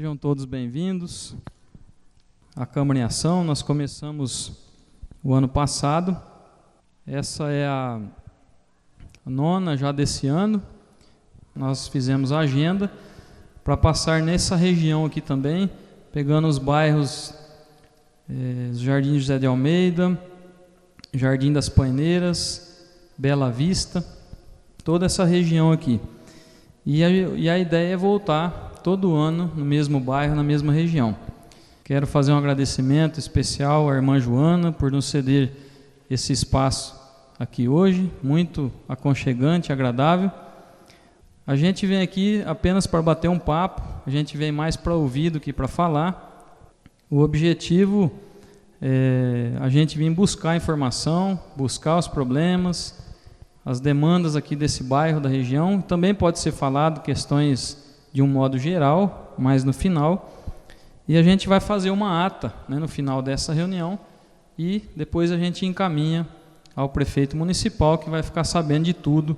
Sejam todos bem-vindos à Câmara em Ação. Nós começamos o ano passado, essa é a nona já desse ano. Nós fizemos a agenda para passar nessa região aqui também, pegando os bairros Jardim José de Almeida, Jardim das Paineiras, Bela Vista, toda essa região aqui. E a ideia é voltar todo ano no mesmo bairro, na mesma região. Quero fazer um agradecimento especial à irmã Joana por nos ceder esse espaço aqui hoje, muito aconchegante, agradável. A gente vem aqui apenas para bater um papo, a gente vem mais para ouvir do que para falar. O objetivo é a gente vir buscar informação, buscar os problemas, as demandas aqui desse bairro, da região. Também pode ser falado questões de um modo geral, mas no final. E a gente vai fazer uma ata, né, no final dessa reunião, e depois a gente encaminha ao prefeito municipal, que vai ficar sabendo de tudo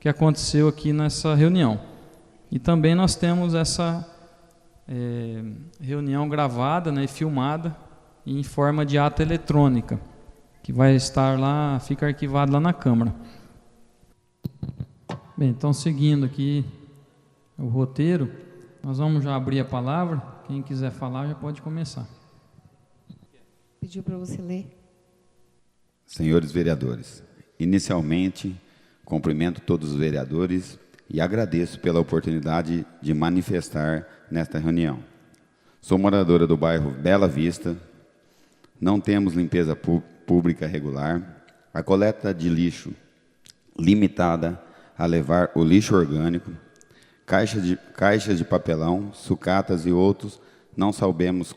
que aconteceu aqui nessa reunião. E também nós temos essa reunião gravada, né, e filmada em forma de ata eletrônica, que vai estar lá, fica arquivado lá na Câmara. Bem, então seguindo aqui o roteiro, nós vamos já abrir a palavra. Quem quiser falar já pode começar. Pediu para você ler. Senhores vereadores, inicialmente cumprimento todos os vereadores e agradeço pela oportunidade de manifestar nesta reunião. Sou moradora do bairro Bela Vista, não temos limpeza pública regular, a coleta de lixo limitada a levar o lixo orgânico, caixas de papelão, sucatas e outros, não sabemos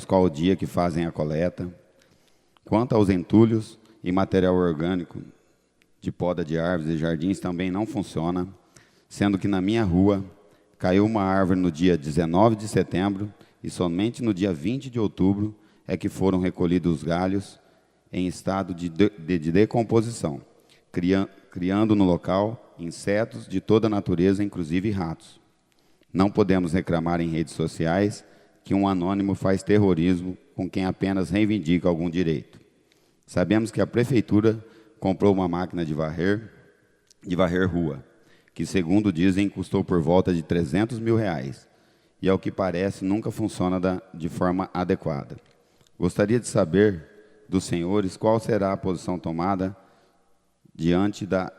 qual o dia que fazem a coleta. Quanto aos entulhos e material orgânico de poda de árvores e jardins também não funciona, sendo que na minha rua caiu uma árvore no dia 19 de setembro e somente no dia 20 de outubro é que foram recolhidos os galhos em estado de decomposição, criando no local insetos de toda a natureza, inclusive ratos. Não podemos reclamar em redes sociais que um anônimo faz terrorismo com quem apenas reivindica algum direito. Sabemos que a prefeitura comprou uma máquina de varrer rua, que, segundo dizem, custou por volta de R$300 mil, e, ao que parece, nunca funciona de forma adequada. Gostaria de saber dos senhores qual será a posição tomada diante da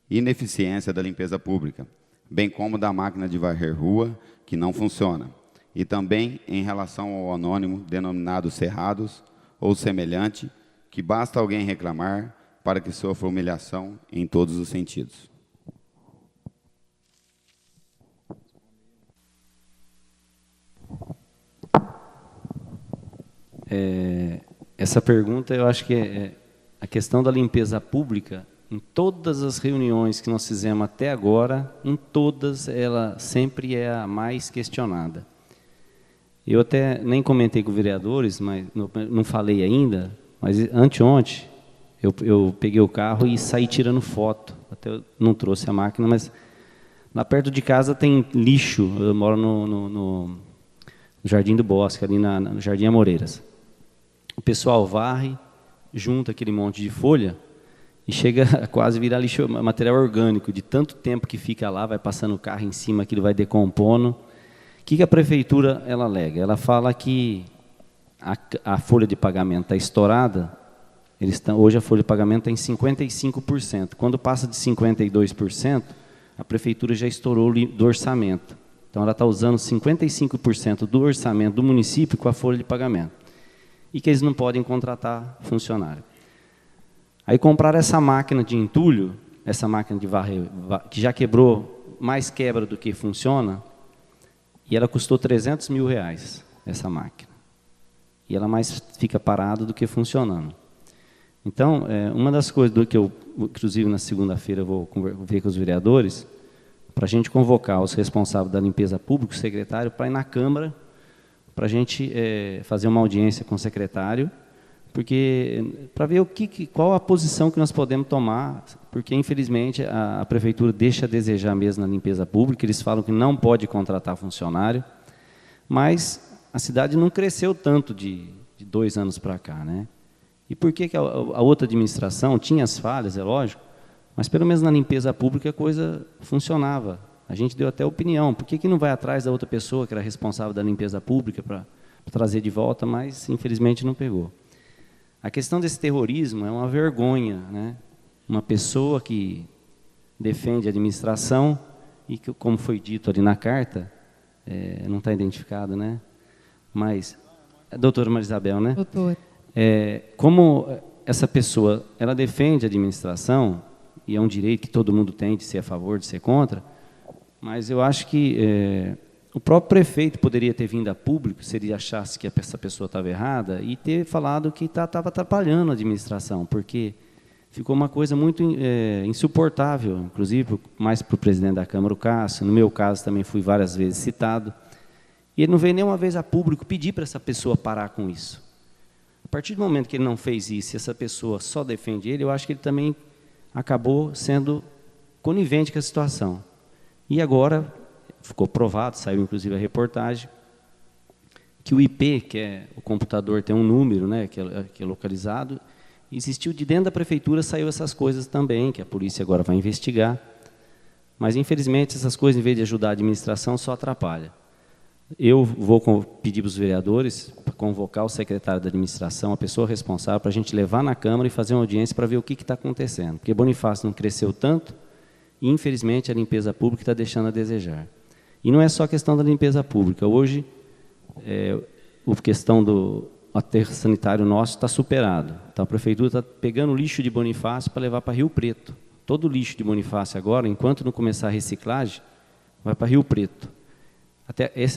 ineficiência da limpeza pública, bem como da máquina de varrer rua, que não funciona, e também em relação ao anônimo denominado Cerrados ou semelhante, que basta alguém reclamar para que sofra humilhação em todos os sentidos. Essa pergunta, eu acho que a questão da limpeza pública, em todas as reuniões que nós fizemos até agora, em todas, ela sempre é a mais questionada. Eu até nem comentei com os vereadores, mas não falei ainda, mas anteontem eu peguei o carro e saí tirando foto. Até eu não trouxe a máquina, mas lá perto de casa tem lixo. Eu moro no Jardim do Bosque, ali no Jardim Amoreiras. O pessoal varre, junta aquele monte de folha e chega a quase virar lixo, material orgânico. De tanto tempo que fica lá, vai passando o carro em cima, aquilo vai decompondo. O que a prefeitura ela alega? Ela fala que a folha de pagamento está estourada. Hoje a folha de pagamento está em 55%. Quando passa de 52%, a prefeitura já estourou do orçamento. Então ela está usando 55% do orçamento do município com a folha de pagamento. E que eles não podem contratar funcionário. Aí compraram essa máquina de entulho, essa máquina de varrer, que já quebrou, mais quebra do que funciona, e ela custou R$300 mil, essa máquina. E ela mais fica parada do que funcionando. Então, uma das coisas que eu, inclusive na segunda-feira, vou ver com os vereadores, para a gente convocar os responsáveis da limpeza pública, o secretário, para ir na Câmara, para a gente fazer uma audiência com o secretário, para ver qual a posição que nós podemos tomar, porque, infelizmente, a prefeitura deixa a desejar mesmo na limpeza pública. Eles falam que não pode contratar funcionário. Mas a cidade não cresceu tanto de 2 anos para cá, né? E por que a outra administração tinha as falhas, é lógico, mas pelo menos na limpeza pública a coisa funcionava. A gente deu até opinião, por que não vai atrás da outra pessoa que era responsável da limpeza pública para trazer de volta, mas infelizmente não pegou. A questão desse terrorismo é uma vergonha, né? Uma pessoa que defende a administração e que, como foi dito ali na carta, não está identificado, né? Mas, a doutora Maria Isabel, né? Doutor. Como essa pessoa, ela defende a administração, e é um direito que todo mundo tem de ser a favor, de ser contra, mas eu acho que o próprio prefeito poderia ter vindo a público, se ele achasse que essa pessoa estava errada, e ter falado que estava atrapalhando a administração, porque ficou uma coisa muito insuportável, inclusive mais para o presidente da Câmara, o Cássio. No meu caso, também fui várias vezes citado. E ele não veio nenhuma vez a público pedir para essa pessoa parar com isso. A partir do momento que ele não fez isso, e essa pessoa só defende ele, eu acho que ele também acabou sendo conivente com a situação. E agora ficou provado, saiu inclusive a reportagem, que o IP, que é o computador, tem um número, né, que é localizado, existiu de dentro da prefeitura, saiu essas coisas também, que a polícia agora vai investigar. Mas, infelizmente, essas coisas, em vez de ajudar a administração, só atrapalham. Eu vou pedir para os vereadores para convocar o secretário da administração, a pessoa responsável, para a gente levar na Câmara e fazer uma audiência para ver o que está acontecendo. Porque Bonifácio não cresceu tanto e, infelizmente, a limpeza pública está deixando a desejar. E não é só a questão da limpeza pública. Hoje, a questão do aterro sanitário nosso está superado. Então, a prefeitura está pegando o lixo de Bonifácio para levar para Rio Preto. Todo o lixo de Bonifácio agora, enquanto não começar a reciclagem, vai para Rio Preto.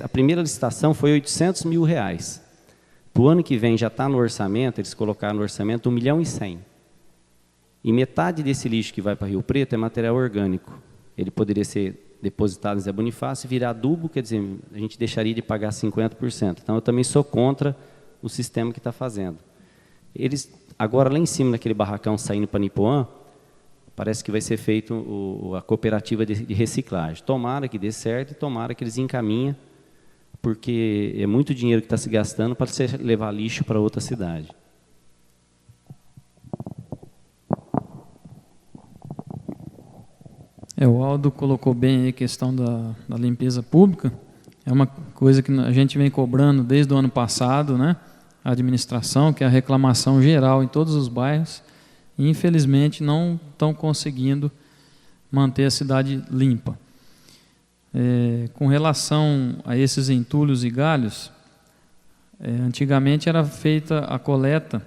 A primeira licitação foi R$800 mil. Para o ano que vem já está no orçamento, eles colocaram no orçamento 1.100.000. E metade desse lixo que vai para Rio Preto é material orgânico. Ele poderia ser depositado em Zé Bonifácio e virar adubo, quer dizer, a gente deixaria de pagar 50%. Então, eu também sou contra o sistema que está fazendo. Eles, agora, lá em cima, naquele barracão saindo para Nipoã, parece que vai ser feito a cooperativa de reciclagem. Tomara que dê certo e tomara que eles encaminhem, porque é muito dinheiro que está se gastando para você levar lixo para outra cidade. O Aldo colocou bem aí a questão da limpeza pública. É uma coisa que a gente vem cobrando desde o ano passado, né? A administração, que é a reclamação geral em todos os bairros, e infelizmente não estão conseguindo manter a cidade limpa. Com relação a esses entulhos e galhos, antigamente era feita a coleta,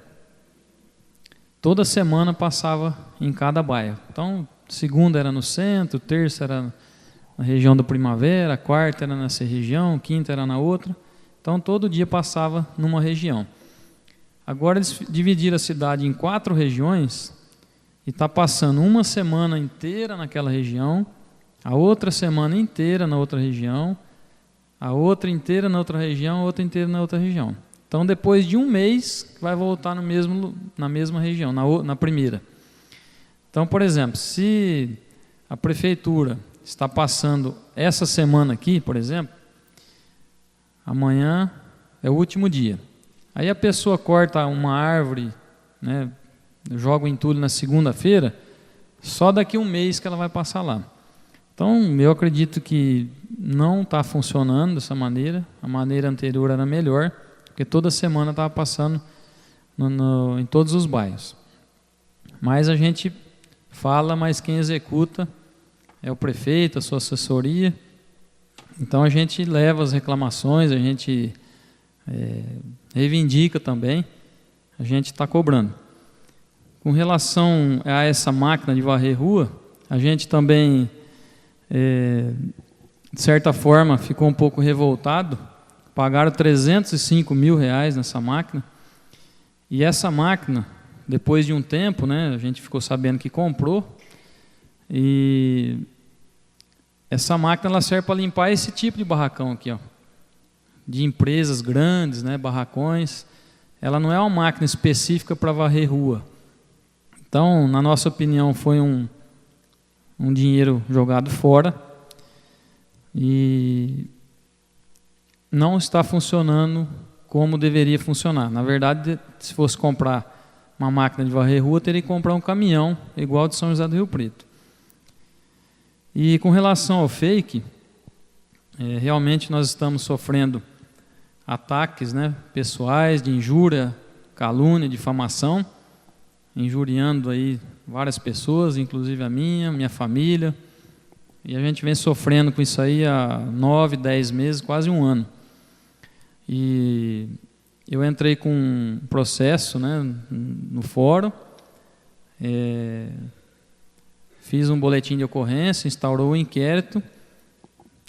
toda semana passava em cada bairro. Então, segunda era no centro, terça era na região do Primavera, quarta era nessa região, quinta era na outra. Então, todo dia passava numa região. Agora eles dividiram a cidade em 4 regiões e está passando uma semana inteira naquela região, a outra semana inteira na outra região, a outra inteira na outra região, a outra inteira na outra região. Então, depois de um mês, vai voltar na mesma região, na primeira. Então, por exemplo, se a prefeitura está passando essa semana aqui, por exemplo, amanhã é o último dia. Aí a pessoa corta uma árvore, né, joga o entulho na segunda-feira, só daqui um mês que ela vai passar lá. Então, eu acredito que não está funcionando dessa maneira. A maneira anterior era melhor, porque toda semana estava passando em todos os bairros. Mas a gente fala, mas quem executa é o prefeito, a sua assessoria. Então, a gente leva as reclamações, a gente reivindica também, a gente está cobrando. Com relação a essa máquina de varrer rua, a gente também, de certa forma, ficou um pouco revoltado. Pagaram R$305 mil nessa máquina. E essa máquina, depois de um tempo, né, a gente ficou sabendo que comprou. E essa máquina ela serve para limpar esse tipo de barracão aqui, ó, de empresas grandes, né, barracões. Ela não é uma máquina específica para varrer rua. Então, na nossa opinião, foi um dinheiro jogado fora. E não está funcionando como deveria funcionar. Na verdade, se fosse comprar uma máquina de varrer rua, teria que comprar um caminhão igual de São José do Rio Preto. E com relação ao fake, realmente nós estamos sofrendo ataques, né, pessoais de injúria, calúnia, difamação, injuriando aí várias pessoas, inclusive a minha família, e a gente vem sofrendo com isso aí há 9, 10 meses, quase um ano. E eu entrei com um processo, né, no fórum, fiz um boletim de ocorrência, instaurou um inquérito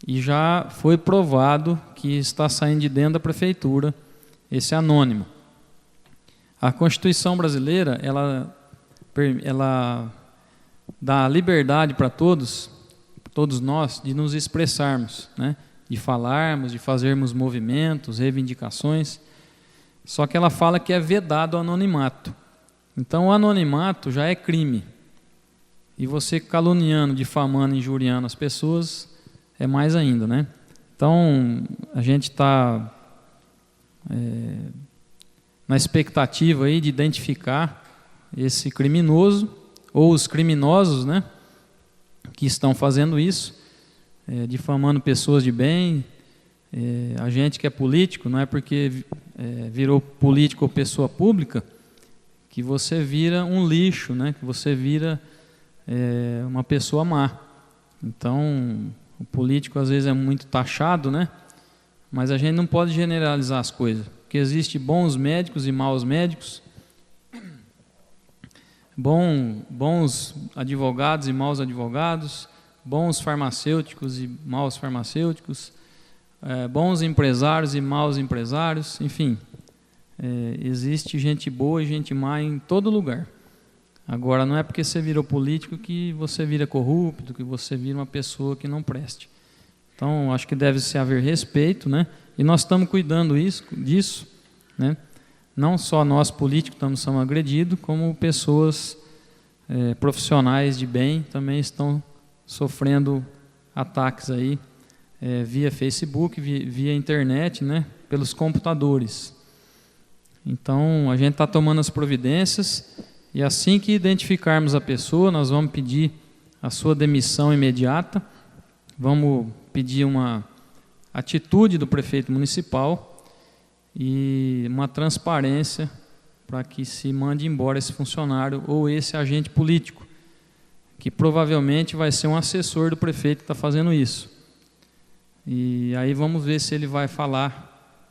e já foi provado que está saindo de dentro da prefeitura esse anônimo. A Constituição brasileira, ela dá liberdade para todos nós, de nos expressarmos, né? De falarmos, de fazermos movimentos, reivindicações, só que ela fala que é vedado o anonimato. Então, o anonimato já é crime. E você caluniando, difamando, injuriando as pessoas, é mais ainda, né? Então, a gente está na expectativa aí de identificar esse criminoso, ou os criminosos, né, que estão fazendo isso, difamando pessoas de bem. A gente que é político, não é porque virou político ou pessoa pública que você vira um lixo, né, que você vira uma pessoa má. Então, o político às vezes é muito taxado, né, mas a gente não pode generalizar as coisas, porque existem bons médicos e maus médicos, bons advogados e maus advogados, bons farmacêuticos e maus farmacêuticos, bons empresários e maus empresários, enfim, existe gente boa e gente má em todo lugar. Agora, não é porque você virou político que você vira corrupto, que você vira uma pessoa que não preste. Então, acho que deve-se haver respeito, né? E nós estamos cuidando disso, né? Não só nós políticos estamos sendo agredidos, como pessoas profissionais de bem também estão sofrendo ataques aí via Facebook, via internet, né, pelos computadores. Então, a gente está tomando as providências e assim que identificarmos a pessoa, nós vamos pedir a sua demissão imediata, vamos pedir uma atitude do prefeito municipal e uma transparência para que se mande embora esse funcionário ou esse agente político, que provavelmente vai ser um assessor do prefeito que está fazendo isso. E aí vamos ver se ele vai falar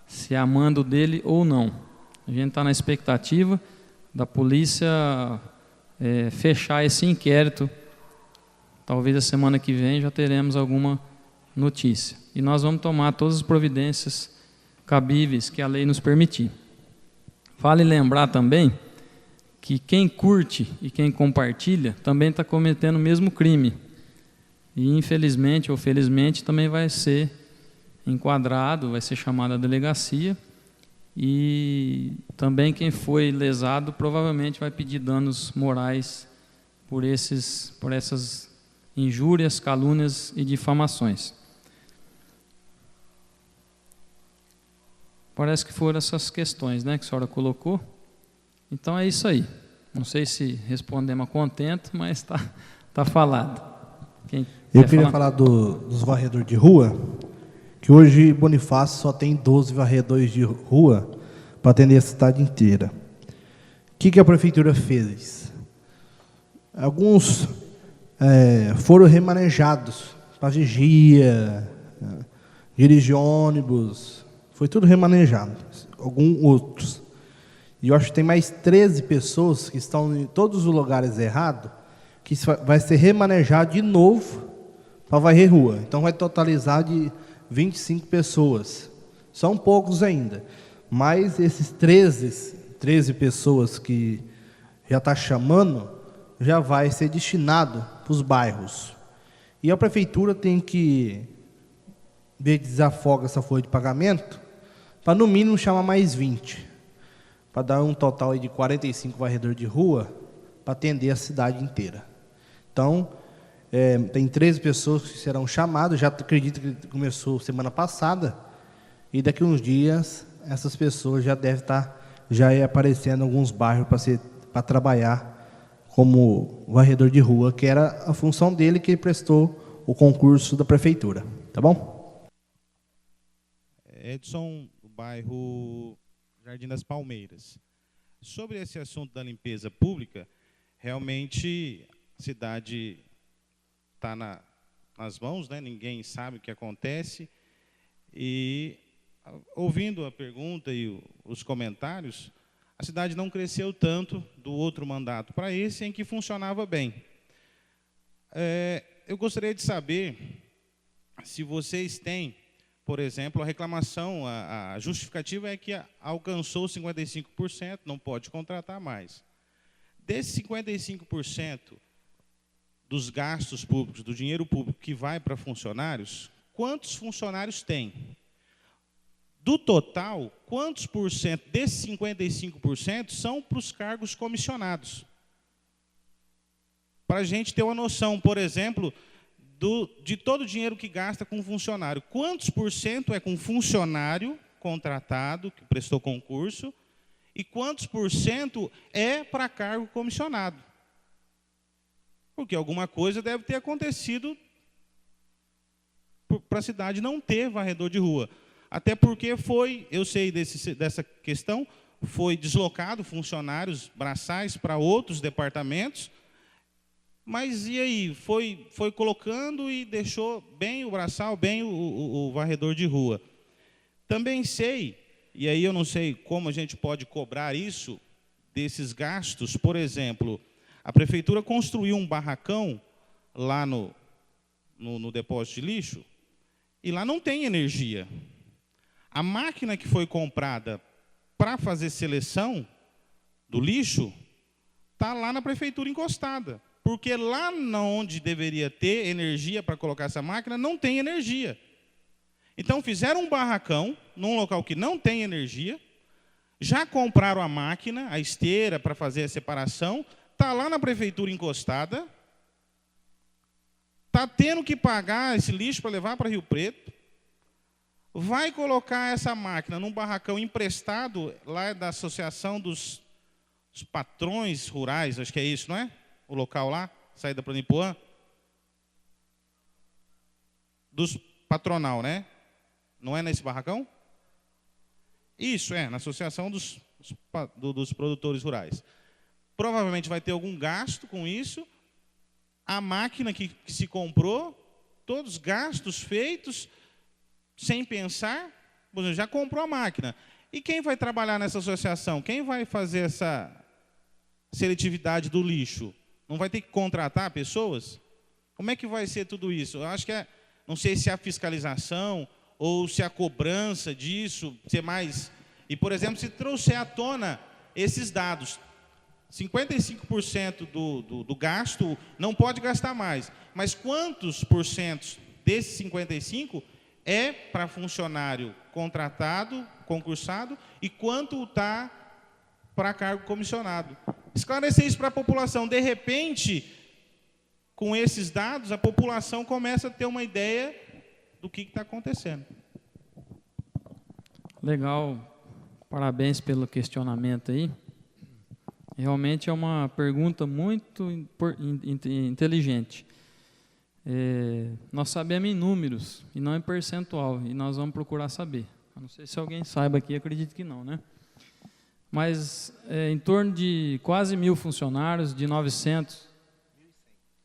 se é a mando dele ou não. A gente está na expectativa da polícia fechar esse inquérito. Talvez a semana que vem já teremos alguma notícia. E nós vamos tomar todas as providências cabíveis que a lei nos permitir. Vale lembrar também que quem curte e quem compartilha também está cometendo o mesmo crime. E infelizmente ou felizmente também vai ser enquadrado, vai ser chamado à delegacia. E também quem foi lesado provavelmente vai pedir danos morais por essas injúrias, calúnias e difamações. Parece que foram essas questões, né, que a senhora colocou. Então é isso aí. Não sei se respondemos a contento, mas está falado. Eu queria falar dos varredores de rua, que hoje Bonifácio só tem 12 varredores de rua para atender a cidade inteira. O que a prefeitura fez? Alguns foram remanejados para vigia, dirigir ônibus, foi tudo remanejado, alguns outros. E eu acho que tem mais 13 pessoas que estão em todos os lugares errados, que vai ser remanejado de novo para varrer rua. Então vai totalizar de 25 pessoas. São poucos ainda. Mas esses 13 pessoas que já está chamando, já vai ser destinado para os bairros. E a prefeitura tem que desafogar essa folha de pagamento para no mínimo chamar mais 20. Para dar um total aí de 45 varredores de rua para atender a cidade inteira. Então, tem 13 pessoas que serão chamadas, já acredito que começou semana passada, E daqui a uns dias, essas pessoas já devem estar já aparecendo em alguns bairros para trabalhar como varredor de rua, que era a função dele que ele prestou o concurso da prefeitura. Tá bom? Edson, do bairro Jardim das Palmeiras. Sobre esse assunto da limpeza pública, realmente a cidade está nas mãos, né? Ninguém sabe o que acontece. E, ouvindo a pergunta e os comentários, a cidade não cresceu tanto do outro mandato para esse, em que funcionava bem. Eu gostaria de saber se vocês têm, por exemplo, a reclamação, a justificativa é que alcançou 55%, não pode contratar mais. Desses 55% dos gastos públicos, do dinheiro público que vai para funcionários, quantos funcionários tem? Do total, quantos por cento desses 55% são para os cargos comissionados? Para a gente ter uma noção, por exemplo, de todo o dinheiro que gasta com funcionário. Quantos por cento é com funcionário contratado, que prestou concurso, e quantos por cento é para cargo comissionado? Porque alguma coisa deve ter acontecido para a cidade não ter varredor de rua. Até porque eu sei dessa questão, foi deslocado funcionários braçais para outros departamentos, mas e aí? Foi colocando e deixou bem o braçal, bem o varredor de rua. Também sei, e aí eu não sei como a gente pode cobrar isso, desses gastos. Por exemplo, a prefeitura construiu um barracão lá no depósito de lixo, e lá não tem energia. A máquina que foi comprada para fazer seleção do lixo está lá na prefeitura encostada. Porque lá onde deveria ter energia para colocar essa máquina, não tem energia. Então, fizeram um barracão, num local que não tem energia, já compraram a máquina, a esteira para fazer a separação, está lá na prefeitura encostada, está tendo que pagar esse lixo para levar para Rio Preto, vai colocar essa máquina num barracão emprestado, lá da Associação dos Patrões Rurais, acho que é isso, não é? O local lá, saída para Nipuã, dos patronal, né? Não é nesse barracão? Isso, na Associação dos Produtores Rurais. Provavelmente vai ter algum gasto com isso. A máquina que se comprou, todos os gastos feitos, sem pensar, você já comprou a máquina. E quem vai trabalhar nessa associação? Quem vai fazer essa seletividade do lixo? Não vai ter que contratar pessoas? Como é que vai ser tudo isso? Eu acho que não sei se a fiscalização ou se a cobrança disso ser mais... E, por exemplo, se trouxer à tona esses dados, 55% do gasto não pode gastar mais. Mas quantos por cento desses 55% é para funcionário contratado, concursado, e quanto está para cargo comissionado? Esclarecer isso para a população. De repente, com esses dados, a população começa a ter uma ideia do que está acontecendo. Legal, parabéns pelo questionamento aí. Realmente é uma pergunta muito inteligente. Nós sabemos em números e não em percentual, e nós vamos procurar saber. Eu não sei se alguém saiba aqui, acredito que não, né? Mas em torno de quase 1.000 funcionários, de 900...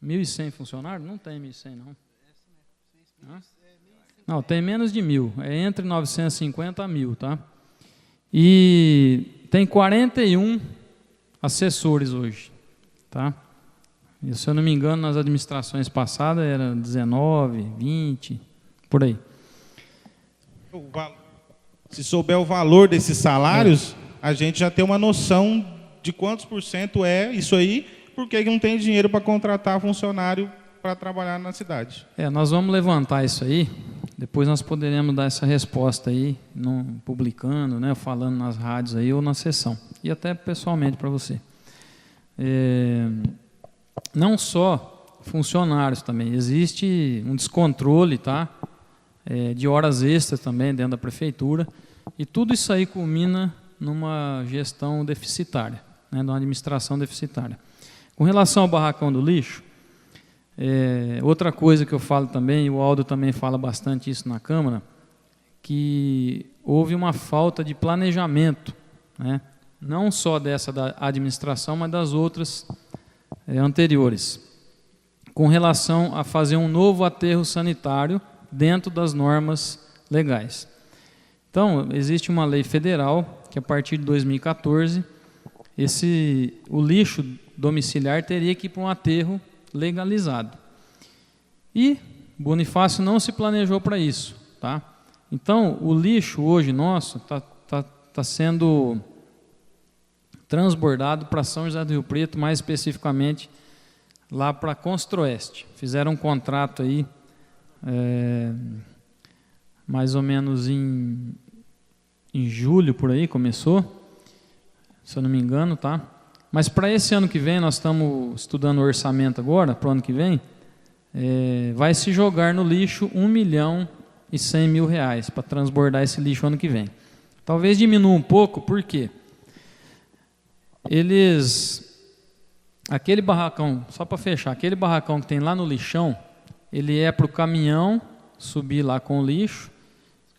1.100 funcionários? Não tem 1.100, não. Não, tem menos de 1.000. É entre 950 a 1.000, tá? E tem 41 assessores hoje, tá? E, se eu não me engano, nas administrações passadas era 19, 20, por aí. Se souber o valor desses salários, a gente já tem uma noção de quantos por cento é isso aí, porque não tem dinheiro para contratar funcionário para trabalhar na cidade. Nós vamos levantar isso aí, depois nós poderemos dar essa resposta aí, publicando, né, falando nas rádios aí ou na sessão, e até pessoalmente para você. Não só funcionários também, existe um descontrole, tá? de horas extras também dentro da prefeitura, e tudo isso aí culmina numa gestão deficitária, né, numa administração deficitária. Com relação ao barracão do lixo, outra coisa que eu falo também, o Aldo também fala bastante isso na Câmara, que houve uma falta de planejamento, né, não só dessa da administração, mas das outras anteriores, com relação a fazer um novo aterro sanitário dentro das normas legais. Então, existe uma lei federal que, a partir de 2014, o lixo domiciliar teria que ir para um aterro legalizado. E Bonifácio não se planejou para isso. Tá? Então, o lixo hoje nosso está sendo transbordado para São José do Rio Preto, mais especificamente lá para Construeste. Fizeram um contrato aí, mais ou menos em julho, por aí, começou, se eu não me engano, tá? Mas para esse ano que vem, nós estamos estudando o orçamento agora, para o ano que vem, vai se jogar no lixo R$1.100.000 para transbordar esse lixo ano que vem. Talvez diminua um pouco, por quê? Aquele barracão, só para fechar, aquele barracão que tem lá no lixão, ele é para o caminhão subir lá com o lixo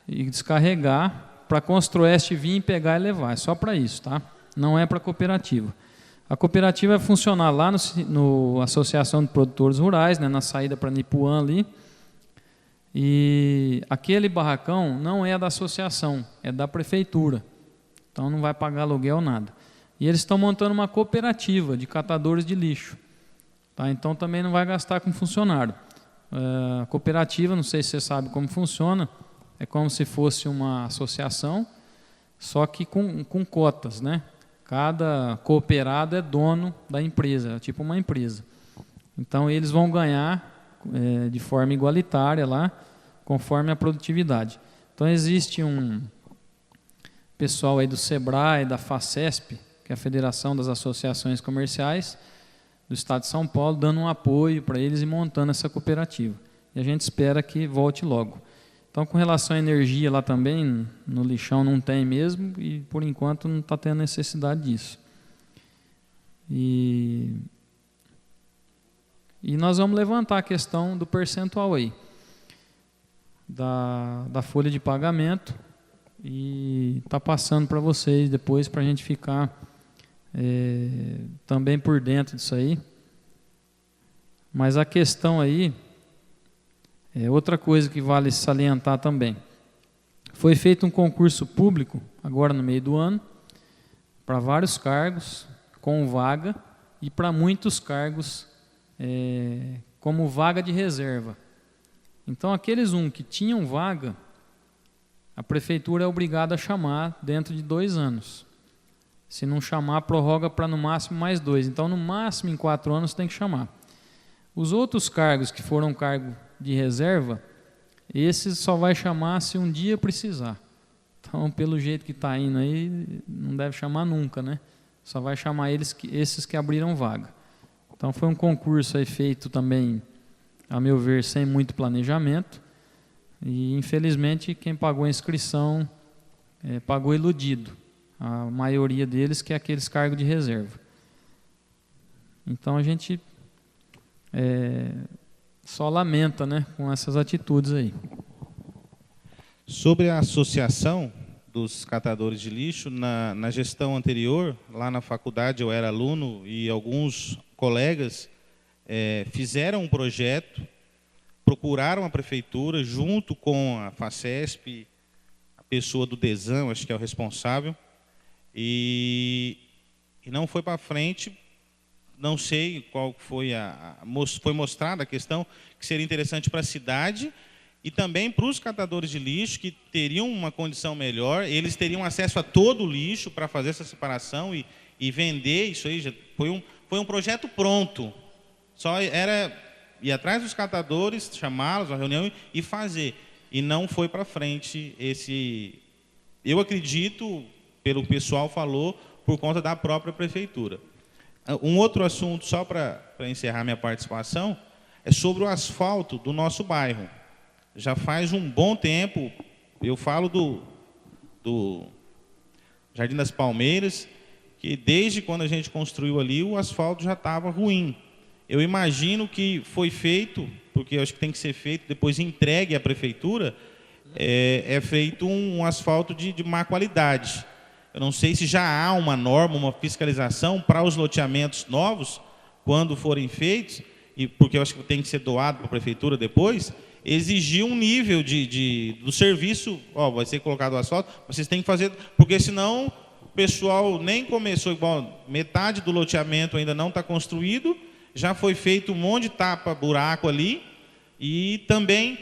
e descarregar, para a Construeste vir, pegar e levar, é só para isso, tá? Não é para a cooperativa. A cooperativa vai funcionar lá no Associação de Produtores Rurais, né, na saída para Nipuã ali, e aquele barracão não é da associação, é da prefeitura, então não vai pagar aluguel, nada. E eles estão montando uma cooperativa de catadores de lixo, tá? Então também não vai gastar com funcionário. A cooperativa, não sei se você sabe como funciona, é como se fosse uma associação, só que com cotas, né? Cada cooperado é dono da empresa, é tipo uma empresa. Então eles vão ganhar de forma igualitária lá, conforme a produtividade. Então existe um pessoal aí do SEBRAE, da FACESP, que é a Federação das Associações Comerciais do Estado de São Paulo, dando um apoio para eles e montando essa cooperativa. E a gente espera que volte logo. Então, com relação à energia lá também, no lixão não tem mesmo, e por enquanto não está tendo necessidade disso. E nós vamos levantar a questão do percentual aí, da folha de pagamento, e está passando para vocês depois, para a gente ficar também por dentro disso aí. Mas a questão aí, outra coisa que vale salientar também, foi feito um concurso público, agora no meio do ano, para vários cargos, com vaga, e para muitos cargos como vaga de reserva. Então, aqueles que tinham vaga, a prefeitura é obrigada a chamar dentro de 2 anos. Se não chamar, prorroga para no máximo mais 2. Então, no máximo em 4 anos tem que chamar. Os outros cargos que foram cargo de reserva, esses só vai chamar se um dia precisar. Então, pelo jeito que está indo aí, não deve chamar nunca, né? Só vai chamar esses que abriram vaga. Então, foi um concurso aí feito também, a meu ver, sem muito planejamento. E, infelizmente, quem pagou a inscrição pagou iludido. A maioria deles, que é aqueles cargos de reserva. Então, a gente só lamenta, né, com essas atitudes aí. Sobre a associação dos catadores de lixo, na gestão anterior, lá na faculdade eu era aluno e alguns colegas fizeram um projeto, procuraram a prefeitura junto com a FACESP, a pessoa do DESAM, acho que é o responsável, e não foi para frente. Não sei qual foi foi mostrada a questão que seria interessante para a cidade e também para os catadores de lixo, que teriam uma condição melhor, eles teriam acesso a todo o lixo para fazer essa separação e vender isso aí. Já foi um projeto pronto. Só era ir atrás dos catadores, chamá-los à reunião e fazer. E não foi para frente esse... Eu acredito, pelo que o pessoal falou, por conta da própria prefeitura. Um outro assunto, só para encerrar minha participação, é sobre o asfalto do nosso bairro. já faz um bom tempo, eu falo do Jardim das Palmeiras, que desde quando a gente construiu ali, o asfalto já estava ruim. Eu imagino que foi feito, porque eu acho que tem que ser feito, depois entregue à prefeitura, é feito um asfalto de má qualidade. Eu não sei se já há uma norma, uma fiscalização para os loteamentos novos, quando forem feitos, e porque eu acho que tem que ser doado para a prefeitura depois, exigir um nível do serviço, vai ser colocado o asfalto, vocês têm que fazer, porque senão o pessoal nem começou, igual metade do loteamento ainda não está construído, já foi feito um monte de tapa, buraco ali, e também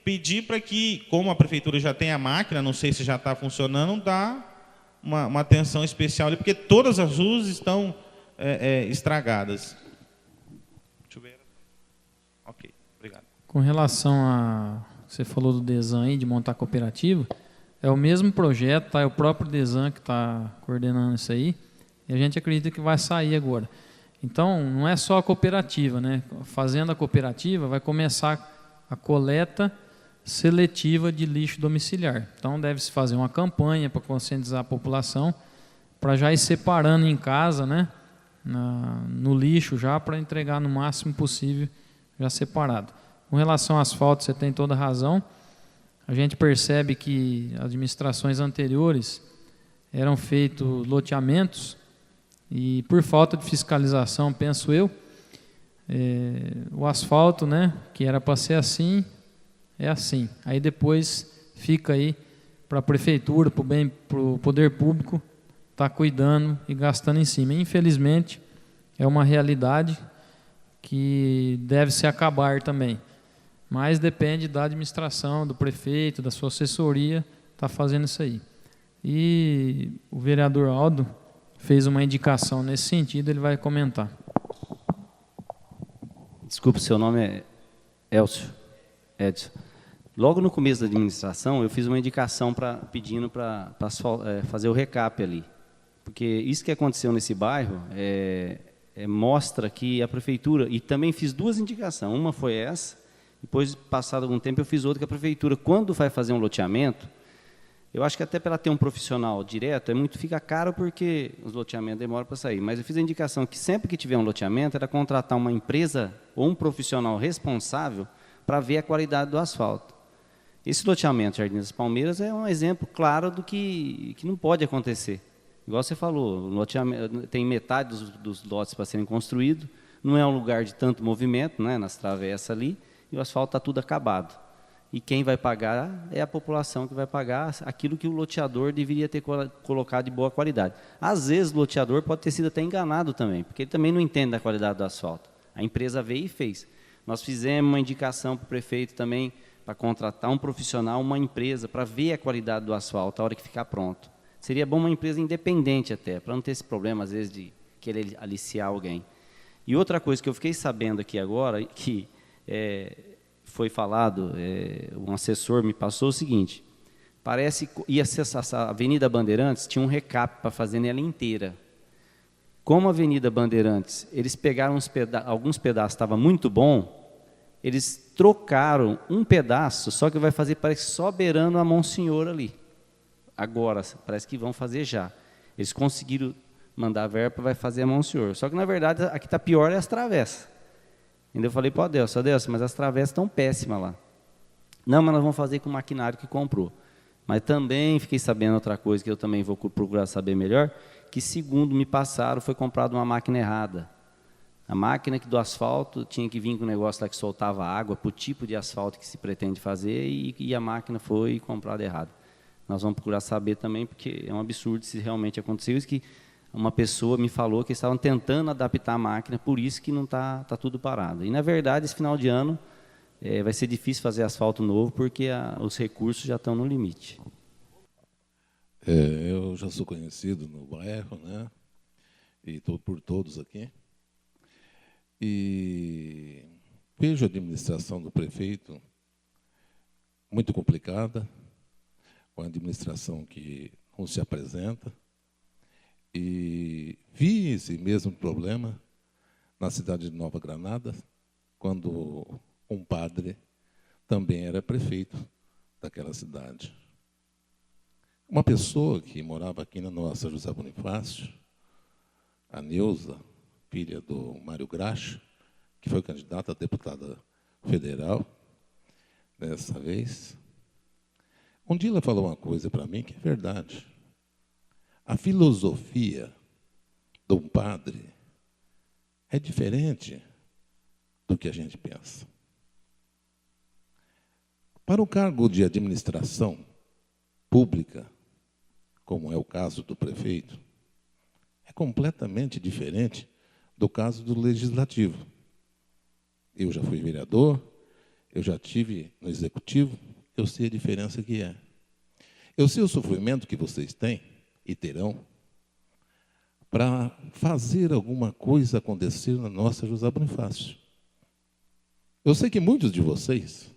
pedir para que, como a prefeitura já tem a máquina, não sei se já está funcionando, dá uma atenção especial ali, porque todas as ruas estão estragadas. Deixa eu ver. Ok, obrigado. Com relação a... Você falou do Desan aí, de montar cooperativa, é o mesmo projeto, tá? É o próprio Desan que está coordenando isso aí, e a gente acredita que vai sair agora. Então, não é só a cooperativa, né? Fazendo a cooperativa, vai começar a coleta seletiva de lixo domiciliar. Então, deve-se fazer uma campanha para conscientizar a população, para já ir separando em casa, né? No lixo já, para entregar no máximo possível, já separado. Com relação ao asfalto, você tem toda a razão. A gente percebe que administrações anteriores eram feitos loteamentos, e por falta de fiscalização, penso eu, o asfalto, né, que era para ser assim, é assim. Aí depois fica aí para a prefeitura, para o poder público, estar cuidando e gastando em cima. Infelizmente, é uma realidade que deve se acabar também. Mas depende da administração, do prefeito, da sua assessoria, estar fazendo isso aí. E o vereador Aldo fez uma indicação nesse sentido, ele vai comentar. Desculpe, seu nome é Edson. Logo no começo da administração, eu fiz uma indicação pedindo para fazer o recap ali. Porque isso que aconteceu nesse bairro mostra que a prefeitura, e também fiz duas indicações, uma foi essa, depois, passado algum tempo, eu fiz outra que a prefeitura, quando vai fazer um loteamento, eu acho que até para ela ter um profissional direto, fica caro porque os loteamentos demoram para sair. Mas eu fiz a indicação que sempre que tiver um loteamento, era contratar uma empresa ou um profissional responsável para ver a qualidade do asfalto. Esse loteamento Jardim das Palmeiras é um exemplo claro do que não pode acontecer. Igual você falou, tem metade dos lotes para serem construídos, não é um lugar de tanto movimento, né, nas travessas ali, e o asfalto está tudo acabado. E quem vai pagar é a população que vai pagar aquilo que o loteador deveria ter colocado de boa qualidade. Às vezes o loteador pode ter sido até enganado também, porque ele também não entende da qualidade do asfalto. A empresa veio e fez. Nós fizemos uma indicação para o prefeito também, para contratar um profissional, uma empresa, para ver a qualidade do asfalto, a hora que ficar pronto. Seria bom uma empresa independente até, para não ter esse problema, às vezes, de querer aliciar alguém. E outra coisa que eu fiquei sabendo aqui agora, que foi falado, um assessor me passou o seguinte, parece que ia ser a Avenida Bandeirantes, tinha um recap para fazer nela inteira. Como a Avenida Bandeirantes, eles pegaram alguns pedaços, estava muito bom, eles trocaram um pedaço, só que vai fazer, parece, só beirando a Monsenhor ali. Agora, parece que vão fazer já. Eles conseguiram mandar a verba, vai fazer a Monsenhor. Só que, na verdade, a que está pior é as travessas. Ainda eu falei para o Adelson, mas as travessas estão péssimas lá. Não, mas nós vamos fazer com o maquinário que comprou. Mas também fiquei sabendo outra coisa, que eu também vou procurar saber melhor, que, segundo me passaram, foi comprada uma máquina errada. A máquina do asfalto tinha que vir com um negócio lá que soltava água para o tipo de asfalto que se pretende fazer e a máquina foi comprada errada. Nós vamos procurar saber também, porque é um absurdo se realmente aconteceu isso, que uma pessoa me falou que estavam tentando adaptar a máquina, por isso que não está tudo parado. E, na verdade, esse final de ano vai ser difícil fazer asfalto novo, porque os recursos já estão no limite. Eu já sou conhecido no bairro, né? E estou por todos aqui. E vejo a administração do prefeito muito complicada, com a administração que não se apresenta. E vi esse mesmo problema na cidade de Nova Granada, quando um padre também era prefeito daquela cidade. Uma pessoa que morava aqui na nossa José Bonifácio, a Neuza, filha do Mário Graxa, que foi candidata a deputada federal dessa vez. Um dia ela falou uma coisa para mim que é verdade. A filosofia de um padre é diferente do que a gente pensa. Para o cargo de administração pública, como é o caso do prefeito, é completamente diferente do caso do legislativo. Eu já fui vereador, eu já tive no executivo, eu sei a diferença que é. Eu sei o sofrimento que vocês têm e terão para fazer alguma coisa acontecer na nossa José Bonifácio. Eu sei que muitos de vocês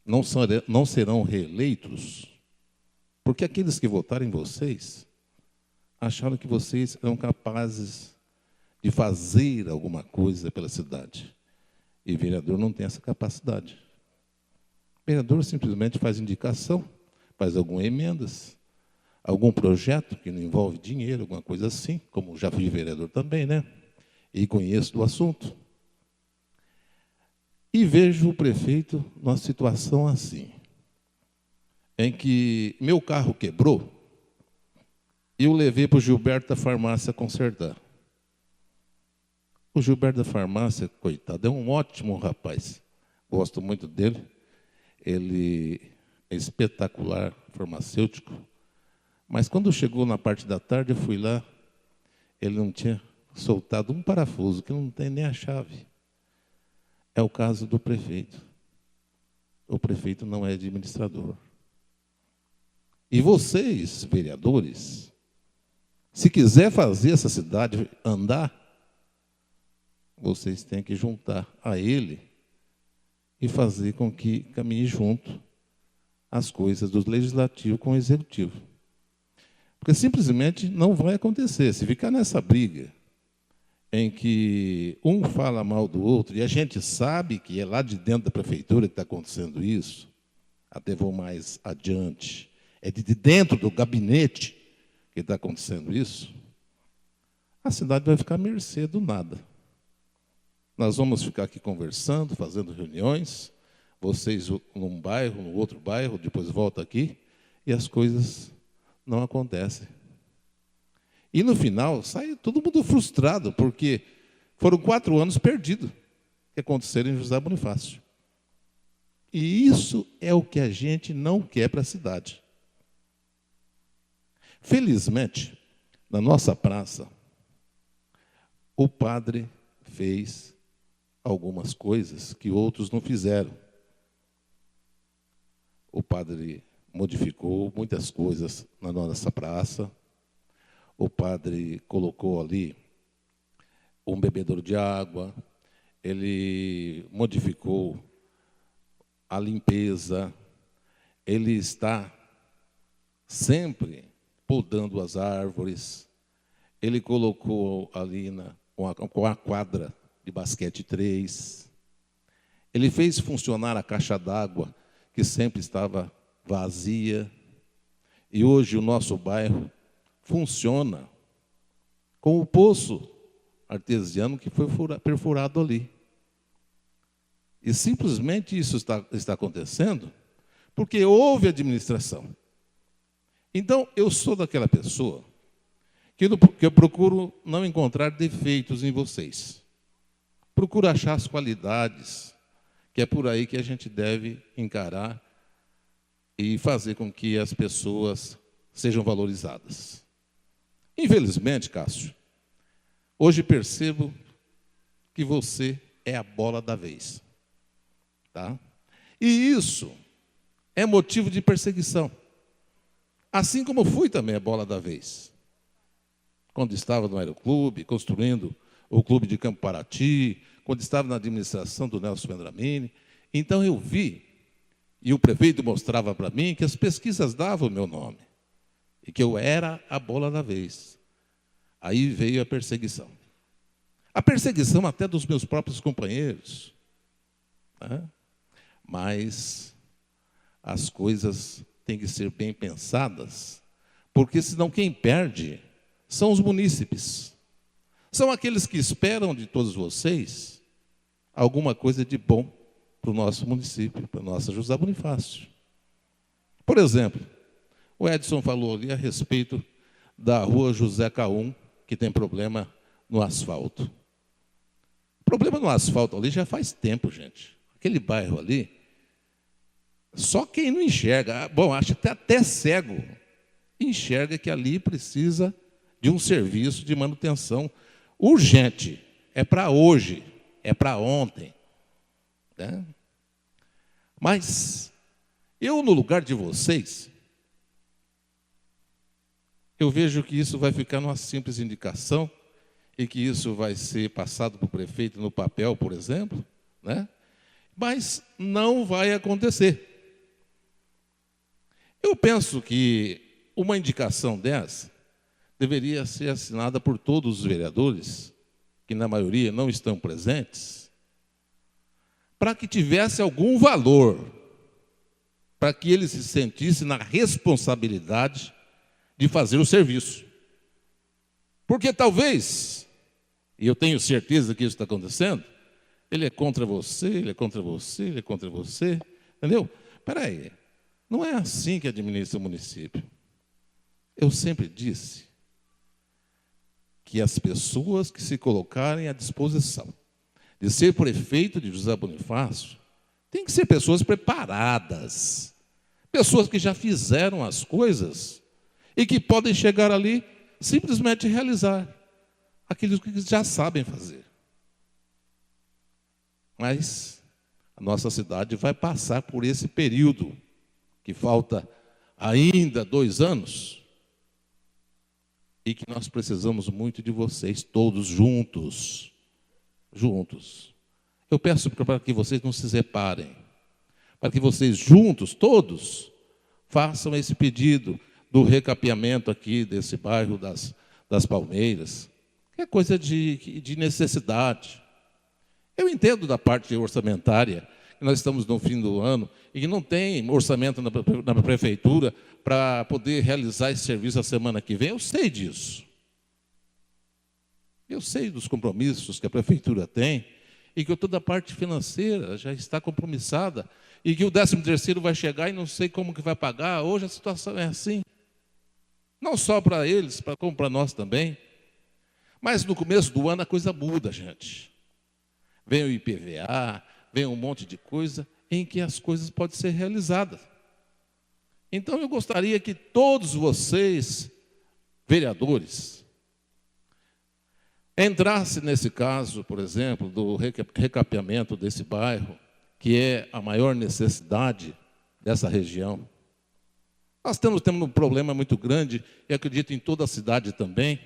não serão reeleitos, porque aqueles que votaram em vocês acharam que vocês eram capazes de fazer alguma coisa pela cidade. E vereador não tem essa capacidade. O vereador simplesmente faz indicação, faz algumas emendas, algum projeto que não envolve dinheiro, alguma coisa assim, como já fui vereador também, né? E conheço do assunto. E vejo o prefeito numa situação assim, em que meu carro quebrou e eu levei para o Gilberto da farmácia consertar. O Gilberto da farmácia, coitado, é um ótimo rapaz. Gosto muito dele. Ele é espetacular, farmacêutico. Mas quando chegou na parte da tarde, eu fui lá, ele não tinha soltado um parafuso, que não tem nem a chave. É o caso do prefeito. O prefeito não é administrador. E vocês, vereadores, se quiser fazer essa cidade andar, vocês têm que juntar a ele e fazer com que caminhe junto as coisas do legislativo com o executivo. Porque simplesmente não vai acontecer. Se ficar nessa briga em que um fala mal do outro, e a gente sabe que é lá de dentro da prefeitura que está acontecendo isso, até vou mais adiante, é de dentro do gabinete que está acontecendo isso, a cidade vai ficar à mercê do nada. Nós vamos ficar aqui conversando, fazendo reuniões, vocês num bairro, no outro bairro, depois volta aqui, e as coisas não acontecem. E no final, sai todo mundo frustrado, porque foram 4 anos perdidos que aconteceram em José Bonifácio. E isso é o que a gente não quer para a cidade. Felizmente, na nossa praça, o padre fez algumas coisas que outros não fizeram. O padre modificou muitas coisas na nossa praça. O padre colocou ali um bebedouro de água. Ele modificou a limpeza. Ele está sempre podando as árvores. Ele colocou ali com a quadra de basquete 3. Ele fez funcionar a caixa d'água, que sempre estava vazia. E hoje o nosso bairro funciona com o poço artesiano que foi perfurado ali. E simplesmente isso está acontecendo porque houve administração. Então, eu sou daquela pessoa que eu procuro não encontrar defeitos em vocês. Procuro achar as qualidades, que é por aí que a gente deve encarar e fazer com que as pessoas sejam valorizadas. Infelizmente, Cássio, hoje percebo que você é a bola da vez. Tá? E isso é motivo de perseguição. Assim como fui também a bola da vez. Quando estava no Aeroclube, construindo o Clube de Campo Paraty, quando estava na administração do Nelson Vendramini. Então eu vi, e o prefeito mostrava para mim, que as pesquisas davam o meu nome. E que eu era a bola da vez. Aí veio a perseguição. A perseguição até dos meus próprios companheiros. Né? mas as coisas têm que ser bem pensadas, porque senão quem perde são os munícipes. São aqueles que esperam de todos vocês alguma coisa de bom para o nosso município, para a nossa José Bonifácio. Por exemplo, o Edson falou ali a respeito da rua José Caum, que tem problema no asfalto. O problema no asfalto ali já faz tempo, gente. Aquele bairro ali, só quem não enxerga, bom, acho que até cego, enxerga que ali precisa de um serviço de manutenção urgente. É para hoje, é para ontem. Né? Mas eu, no lugar de vocês, eu vejo que isso vai ficar numa simples indicação e que isso vai ser passado para o prefeito no papel, por exemplo, né? Mas não vai acontecer. Eu penso que uma indicação dessa deveria ser assinada por todos os vereadores, que na maioria não estão presentes, para que tivesse algum valor, para que ele se sentisse na responsabilidade de fazer o serviço. Porque talvez, e eu tenho certeza que isso está acontecendo, ele é contra você, ele é contra você, ele é contra você, entendeu? Espera aí, não é assim que administra o município. Eu sempre disse que as pessoas que se colocarem à disposição de ser prefeito de José Bonifácio têm que ser pessoas preparadas, pessoas que já fizeram as coisas e que podem chegar ali simplesmente realizar aquilo que já sabem fazer. Mas a nossa cidade vai passar por esse período, que falta ainda 2 anos, e que nós precisamos muito de vocês, todos juntos. Juntos. Eu peço para que vocês não se separem, para que vocês juntos, todos, façam esse pedido do recapeamento aqui desse bairro das Palmeiras, que é coisa de necessidade. Eu entendo da parte orçamentária, que nós estamos no fim do ano e que não tem orçamento na prefeitura para poder realizar esse serviço a semana que vem. Eu sei disso. Eu sei dos compromissos que a prefeitura tem e que toda a parte financeira já está compromissada e que o 13º vai chegar e não sei como que vai pagar. Hoje a situação é assim. Não só para eles, como para nós também. Mas no começo do ano a coisa muda, gente. Vem o IPVA, vem um monte de coisa em que as coisas podem ser realizadas. Então eu gostaria que todos vocês, vereadores, entrassem nesse caso, por exemplo, do recapeamento desse bairro, que é a maior necessidade dessa região. Nós temos um problema muito grande, e acredito em toda a cidade também,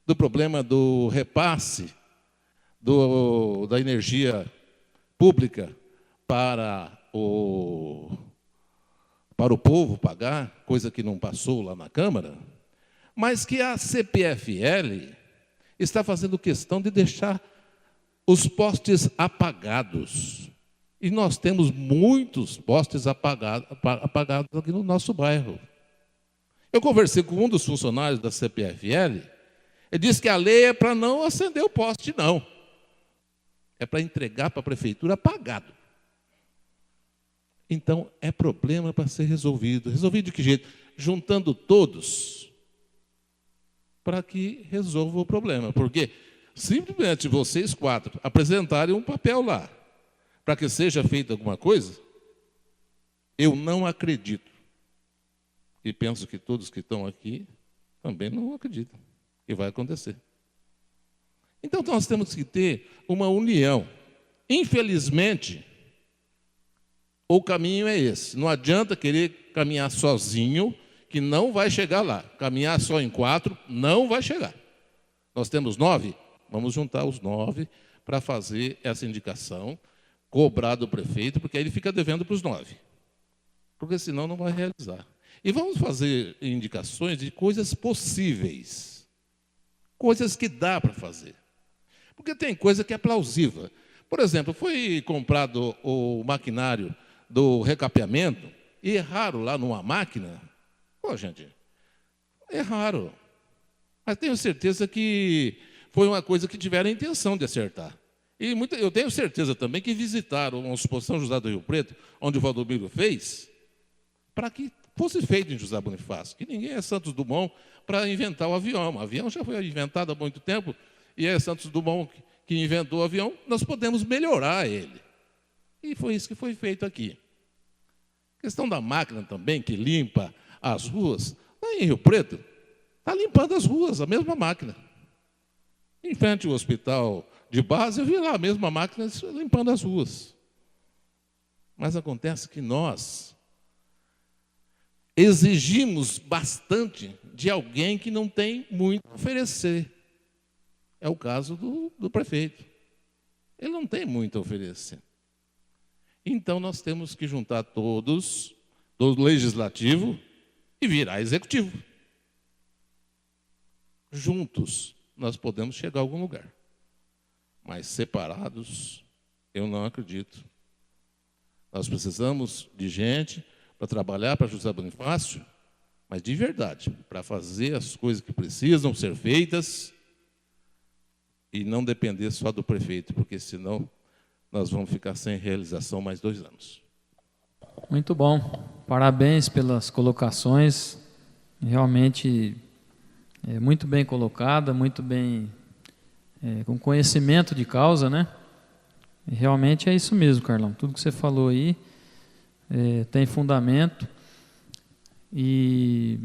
do problema do repasse da energia pública para o povo pagar, coisa que não passou lá na Câmara, mas que a CPFL está fazendo questão de deixar os postes apagados. E nós temos muitos postes apagados aqui no nosso bairro. Eu conversei com um dos funcionários da CPFL, ele disse que a lei é para não acender o poste, não. É para entregar para a prefeitura apagado. Então, é problema para ser resolvido. Resolvido de que jeito? Juntando todos para que resolva o problema. Porque simplesmente vocês 4 apresentarem um papel lá para que seja feita alguma coisa, eu não acredito. E penso que todos que estão aqui também não acreditam que vai acontecer. Então, nós temos que ter uma união. Infelizmente, o caminho é esse. Não adianta querer caminhar sozinho, que não vai chegar lá. Caminhar só em 4, não vai chegar. Nós temos 9, vamos juntar os 9 para fazer essa indicação, cobrar do prefeito, porque aí ele fica devendo para os 9. Porque senão não vai realizar. E vamos fazer indicações de coisas possíveis. Coisas que dá para fazer. Porque tem coisa que é plausível. Por exemplo, foi comprado o maquinário do recapeamento e erraram lá numa máquina. Pô, gente, erraram. Mas tenho certeza que foi uma coisa que tiveram a intenção de acertar. E eu tenho certeza também que visitaram uma exposição José do Rio Preto, onde o Valdomiro fez, para que fosse feito em José Bonifácio, que ninguém é Santos Dumont para inventar o avião. O avião já foi inventado há muito tempo, e é Santos Dumont que inventou o avião, nós podemos melhorar ele. E foi isso que foi feito aqui. A questão da máquina também, que limpa as ruas, lá em Rio Preto, está limpando as ruas, a mesma máquina. Em frente ao hospital de base, eu vi lá a mesma máquina limpando as ruas. Mas acontece que nós exigimos bastante de alguém que não tem muito a oferecer. É o caso do prefeito. Ele não tem muito a oferecer. Então, nós temos que juntar todos do legislativo e virar executivo. Juntos, nós podemos chegar a algum lugar. Mas separados, eu não acredito. Nós precisamos de gente para trabalhar para José Bonifácio, mas de verdade, para fazer as coisas que precisam ser feitas e não depender só do prefeito, porque senão nós vamos ficar sem realização mais 2 anos. Muito bom. Parabéns pelas colocações. Realmente muito bem colocada, muito bem, com conhecimento de causa, né? E realmente é isso mesmo, Carlão. Tudo que você falou aí tem fundamento e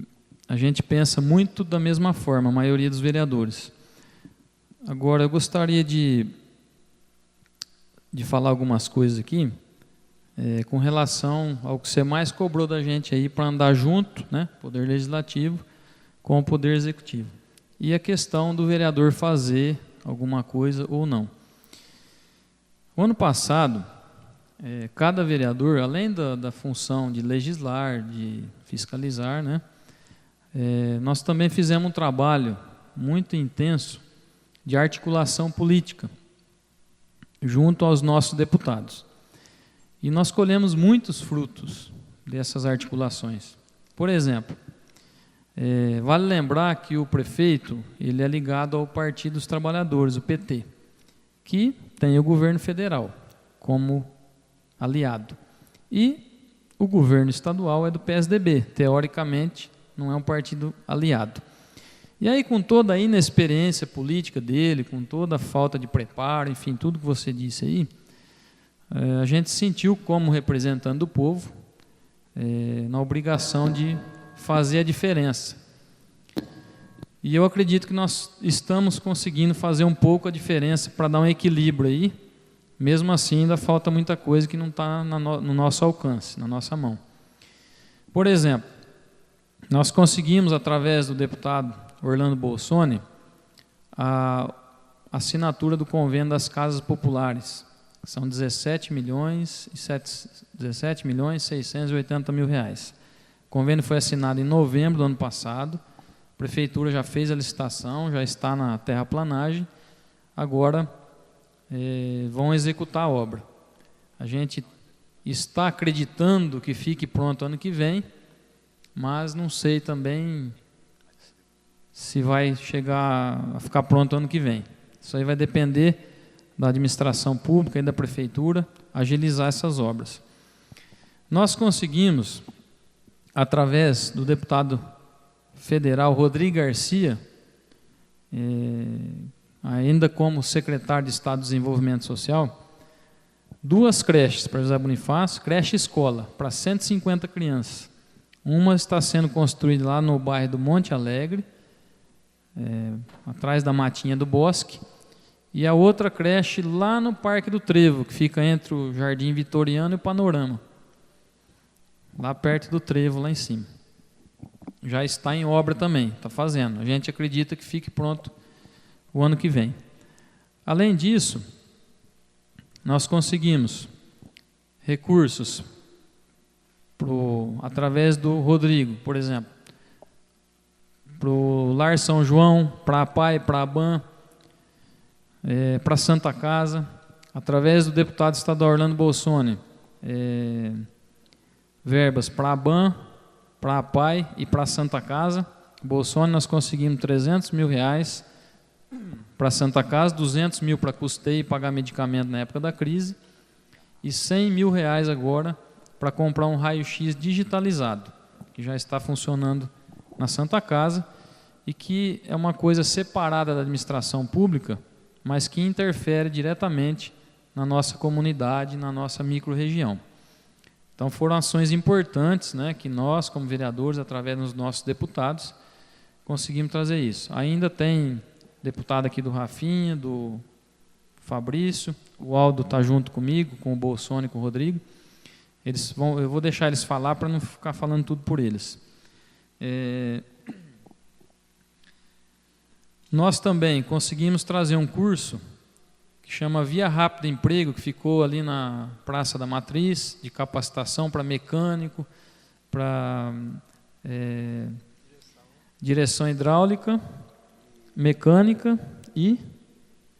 a gente pensa muito da mesma forma, a maioria dos vereadores. Agora, eu gostaria de falar algumas coisas aqui com relação ao que você mais cobrou da gente aí para andar junto, né? Poder Legislativo com o Poder Executivo. E a questão do vereador fazer alguma coisa ou não. O ano passado, cada vereador, além da função de legislar, de fiscalizar, né, nós também fizemos um trabalho muito intenso de articulação política junto aos nossos deputados. E nós colhemos muitos frutos dessas articulações. Por exemplo, vale lembrar que o prefeito ele é ligado ao Partido dos Trabalhadores, o PT, que tem o governo federal como aliado. E o governo estadual é do PSDB, teoricamente não é um partido aliado. E aí, com toda a inexperiência política dele, com toda a falta de preparo, enfim, tudo que você disse aí, a gente sentiu como representante do povo na obrigação de fazer a diferença. E eu acredito que nós estamos conseguindo fazer um pouco a diferença para dar um equilíbrio aí. Mesmo assim, ainda falta muita coisa que não está no nosso alcance, na nossa mão. Por exemplo, nós conseguimos, através do deputado Orlando Bolsoni, a assinatura do convênio das casas populares. São 17 milhões e 680 mil reais. O convênio foi assinado em novembro do ano passado. A prefeitura já fez a licitação, já está na terraplanagem. Agora vão executar a obra. A gente está acreditando que fique pronto ano que vem, mas não sei também se vai chegar a ficar pronto ano que vem. Isso aí vai depender da administração pública e da prefeitura agilizar essas obras. Nós conseguimos, através do deputado federal Rodrigo Garcia, ainda como secretário de Estado de Desenvolvimento Social, 2 creches para José Bonifácio, creche escola, para 150 crianças. Uma está sendo construída lá no bairro do Monte Alegre, atrás da Matinha do Bosque, e a outra creche lá no Parque do Trevo, que fica entre o Jardim Vitoriano e o Panorama, lá perto do Trevo, lá em cima. Já está em obra também, está fazendo. A gente acredita que fique pronto o ano que vem. Além disso, nós conseguimos recursos através do Rodrigo, por exemplo, para o Lar São João, para a PAI, para a ABAN, para a Santa Casa, através do deputado estadual Orlando Bolsoni, verbas para a BAN, para a APAI e para a Santa Casa. Bolsoni, nós conseguimos R$300 mil para a Santa Casa, 200 mil para custeio e pagar medicamento na época da crise, e R$100 mil agora para comprar um raio-x digitalizado, que já está funcionando na Santa Casa, e que é uma coisa separada da administração pública, mas que interfere diretamente na nossa comunidade, na nossa microrregião. Então foram ações importantes, né, que nós, como vereadores, através dos nossos deputados, conseguimos trazer isso. Ainda tem deputado aqui do Rafinha, do Fabrício, o Aldo está junto comigo, com o Bolsoni e com o Rodrigo. Eu vou deixar eles falar para não ficar falando tudo por eles. Nós também conseguimos trazer um curso que chama Via Rápida Emprego, que ficou ali na Praça da Matriz, de capacitação para mecânico, para direção hidráulica, mecânica e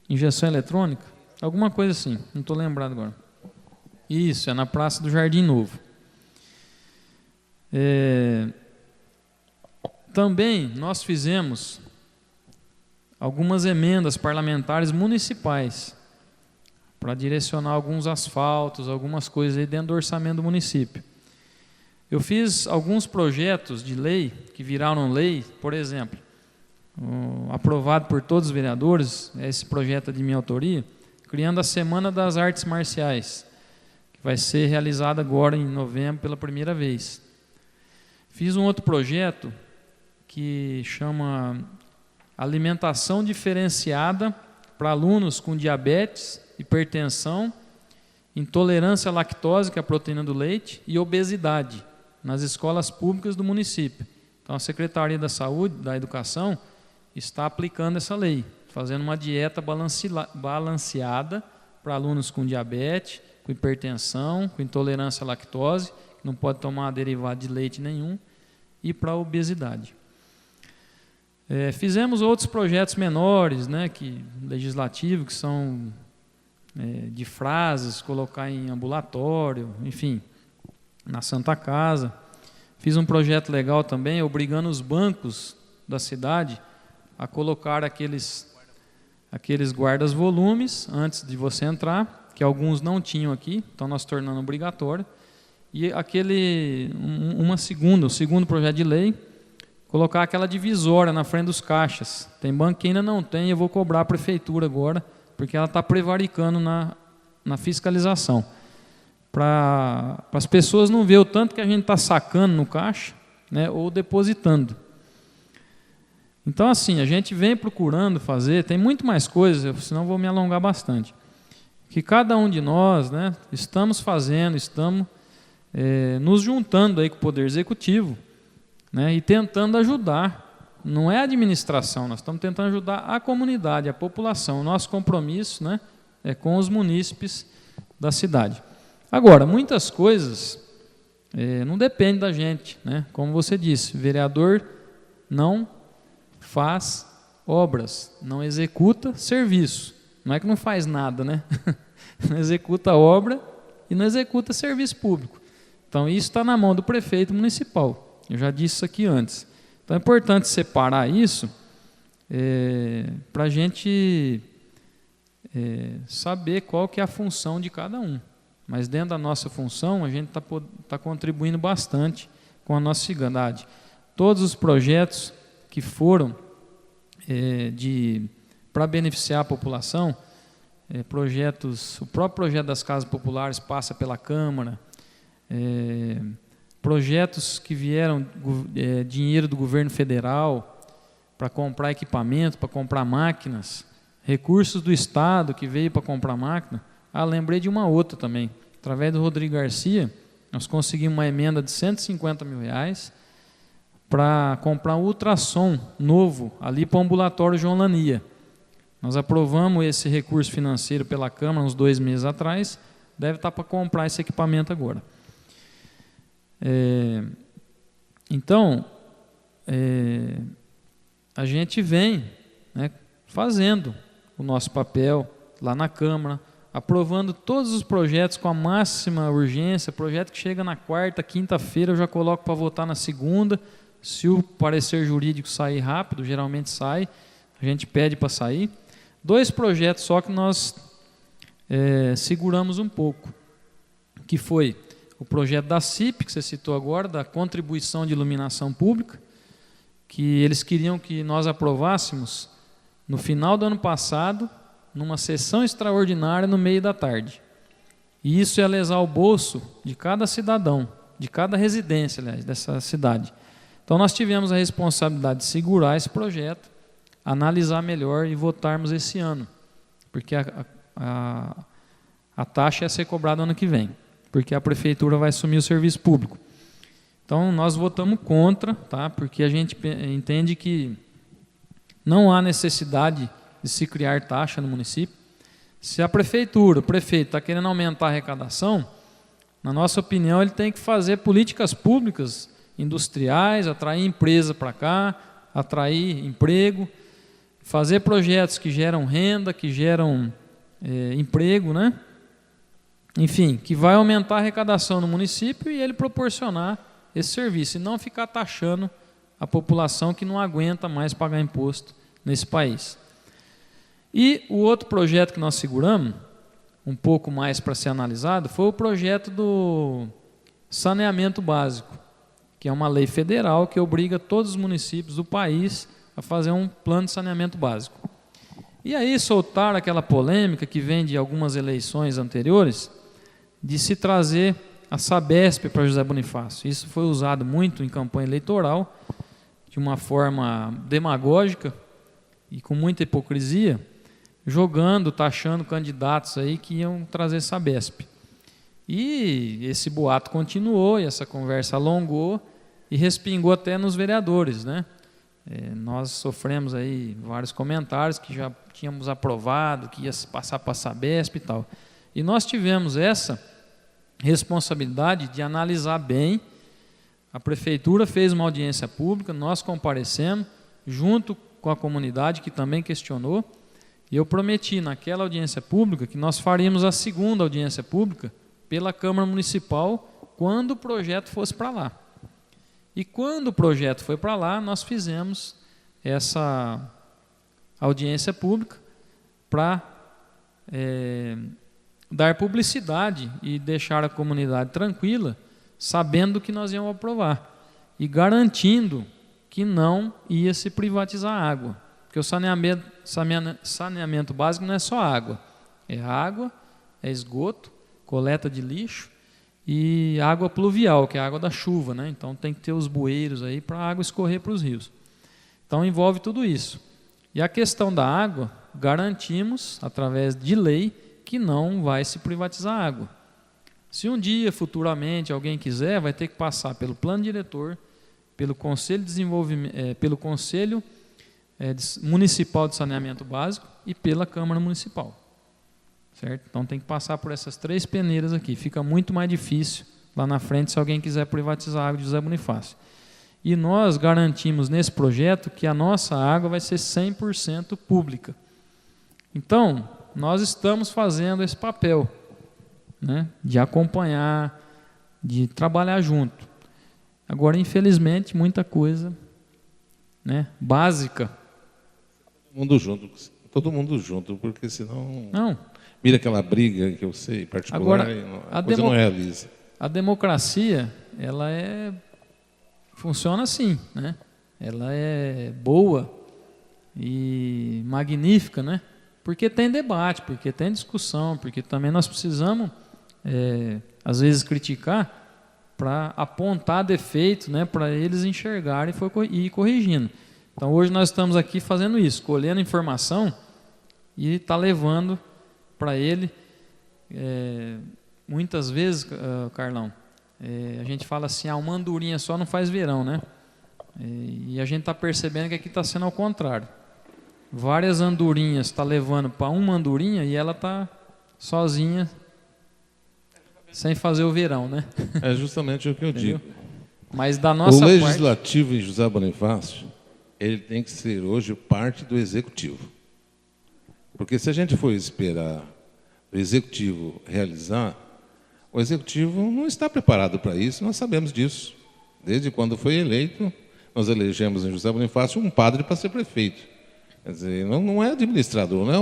injeção eletrônica, alguma coisa assim, não estou lembrado agora. Isso, é na Praça do Jardim Novo. Também nós fizemos algumas emendas parlamentares municipais para direcionar alguns asfaltos, algumas coisas aí dentro do orçamento do município. Eu fiz alguns projetos de lei que viraram lei, por exemplo, aprovado por todos os vereadores, esse projeto é de minha autoria, criando a Semana das Artes Marciais, que vai ser realizada agora em novembro pela primeira vez. Fiz um outro projeto que chama Alimentação Diferenciada para alunos com diabetes, hipertensão, intolerância à lactose, que é a proteína do leite, e obesidade, nas escolas públicas do município. Então, a Secretaria da Saúde, da Educação, está aplicando essa lei, fazendo uma dieta balanceada para alunos com diabetes, com hipertensão, com intolerância à lactose, que não pode tomar derivado de leite nenhum, e para a obesidade. Fizemos outros projetos menores, né, legislativos, que são de frases, colocar em ambulatório, enfim, na Santa Casa. Fiz um projeto legal também, obrigando os bancos da cidade a colocar aqueles guardas-volumes antes de você entrar, que alguns não tinham aqui, então nós tornando obrigatório. E o segundo projeto de lei, colocar aquela divisória na frente dos caixas. Tem banco que ainda não tem, eu vou cobrar a prefeitura agora, porque ela está prevaricando na fiscalização. Para as pessoas não verem o tanto que a gente está sacando no caixa, né, ou depositando. Então, assim, a gente vem procurando fazer, tem muito mais coisas, senão eu vou me alongar bastante, que cada um de nós, né, estamos fazendo, estamos nos juntando aí com o Poder Executivo, né, e tentando ajudar. Não é a administração, nós estamos tentando ajudar a comunidade, a população. O nosso compromisso, né, é com os munícipes da cidade. Agora, muitas coisas não dependem da gente, né? Como você disse, vereador não faz obras, não executa serviço. Não é que não faz nada, né? Não executa obra e não executa serviço público. Então, isso está na mão do prefeito municipal. Eu já disse isso aqui antes. Então, é importante separar isso para a gente saber qual que é a função de cada um. Mas dentro da nossa função, a gente está contribuindo bastante com a nossa cidade. Todos os projetos que foram para beneficiar a população, o próprio projeto das casas populares passa pela Câmara, projetos que vieram dinheiro do governo federal para comprar equipamento, para comprar máquinas, recursos do Estado que veio para comprar máquina. Lembrei de uma outra também. Através do Rodrigo Garcia, nós conseguimos uma emenda de R$150 mil para comprar um ultrassom novo ali para o ambulatório João Lania. Nós aprovamos esse recurso financeiro pela Câmara uns 2 meses atrás, deve estar para comprar esse equipamento agora. Então, a gente vem, né, fazendo o nosso papel lá na Câmara, aprovando todos os projetos com a máxima urgência, projeto que chega na quarta, quinta-feira, eu já coloco para votar na segunda. Se o parecer jurídico sair rápido, geralmente sai, a gente pede para sair. 2 projetos só que nós seguramos um pouco, que foi o projeto da CIP, que você citou agora, da contribuição de iluminação pública, que eles queriam que nós aprovássemos no final do ano passado, numa sessão extraordinária no meio da tarde. E isso ia lesar o bolso de cada cidadão, de cada residência, aliás, dessa cidade. Então nós tivemos a responsabilidade de segurar esse projeto, analisar melhor e votarmos esse ano, porque a taxa ia ser cobrada ano que vem, porque a prefeitura vai assumir o serviço público. Então nós votamos contra, tá? Porque a gente entende que não há necessidade de se criar taxa no município. Se a prefeitura, o prefeito está querendo aumentar a arrecadação, na nossa opinião ele tem que fazer políticas públicas industriais, atrair empresa para cá, atrair emprego, fazer projetos que geram renda, que geram emprego, né? Enfim, que vai aumentar a arrecadação no município e ele proporcionar esse serviço, e não ficar taxando a população que não aguenta mais pagar imposto nesse país. E o outro projeto que nós seguramos, um pouco mais para ser analisado, foi o projeto do saneamento básico, que é uma lei federal que obriga todos os municípios do país a fazer um plano de saneamento básico. E aí soltaram aquela polêmica que vem de algumas eleições anteriores, de se trazer a Sabesp para José Bonifácio. Isso foi usado muito em campanha eleitoral, de uma forma demagógica e com muita hipocrisia, jogando, taxando candidatos aí que iam trazer Sabesp. E esse boato continuou, e essa conversa alongou, e respingou até nos vereadores, né? Nós sofremos aí vários comentários que já tínhamos aprovado, que ia se passar para a Sabesp e tal. E nós tivemos essa responsabilidade de analisar bem. A prefeitura fez uma audiência pública, nós comparecemos, junto com a comunidade que também questionou, e eu prometi naquela audiência pública que nós faríamos a segunda audiência pública pela Câmara Municipal quando o projeto fosse para lá. E quando o projeto foi para lá, nós fizemos essa audiência pública para dar publicidade e deixar a comunidade tranquila, sabendo que nós íamos aprovar e garantindo que não ia se privatizar a água. Porque o saneamento básico não é só água, é esgoto, coleta de lixo e água pluvial, que é a água da chuva, né? Então tem que ter os bueiros aí para a água escorrer para os rios. Então envolve tudo isso. E a questão da água, garantimos, através de lei, que não vai se privatizar a água. Se um dia, futuramente, alguém quiser, vai ter que passar pelo plano diretor, pelo Conselho de Desenvolvimento, pelo Conselho Municipal de Saneamento Básico e pela Câmara Municipal. Certo? Então tem que passar por essas 3 peneiras aqui. Fica muito mais difícil lá na frente se alguém quiser privatizar a água de José Bonifácio. E nós garantimos nesse projeto que a nossa água vai ser 100% pública. Então, nós estamos fazendo esse papel, né, de acompanhar, de trabalhar junto. Agora, infelizmente, muita coisa, né, básica. Todo mundo junto, porque senão... Não. Mira aquela briga que eu sei, particular, agora, a coisa não realiza. A democracia, ela funciona assim, né? Ela é boa e magnífica, né? Porque tem debate, porque tem discussão, porque também nós precisamos, às vezes, criticar para apontar defeitos, né? Para eles enxergarem e ir corrigindo. Então, hoje nós estamos aqui fazendo isso, colhendo informação e está levando para ele. Muitas vezes, Carlão, a gente fala assim, uma andorinha só não faz verão, né? E a gente está percebendo que aqui está sendo ao contrário. Várias andorinhas está levando para uma andorinha e ela está sozinha, sem fazer o verão, né? É justamente o que eu digo. Mas da nossa o legislativo em José Bonifácio, ele tem que ser hoje parte do executivo. Porque se a gente for esperar o executivo realizar, o executivo não está preparado para isso, nós sabemos disso. Desde quando foi eleito, nós elegemos em José Bonifácio um padre para ser prefeito. Quer dizer, não é administrador, não é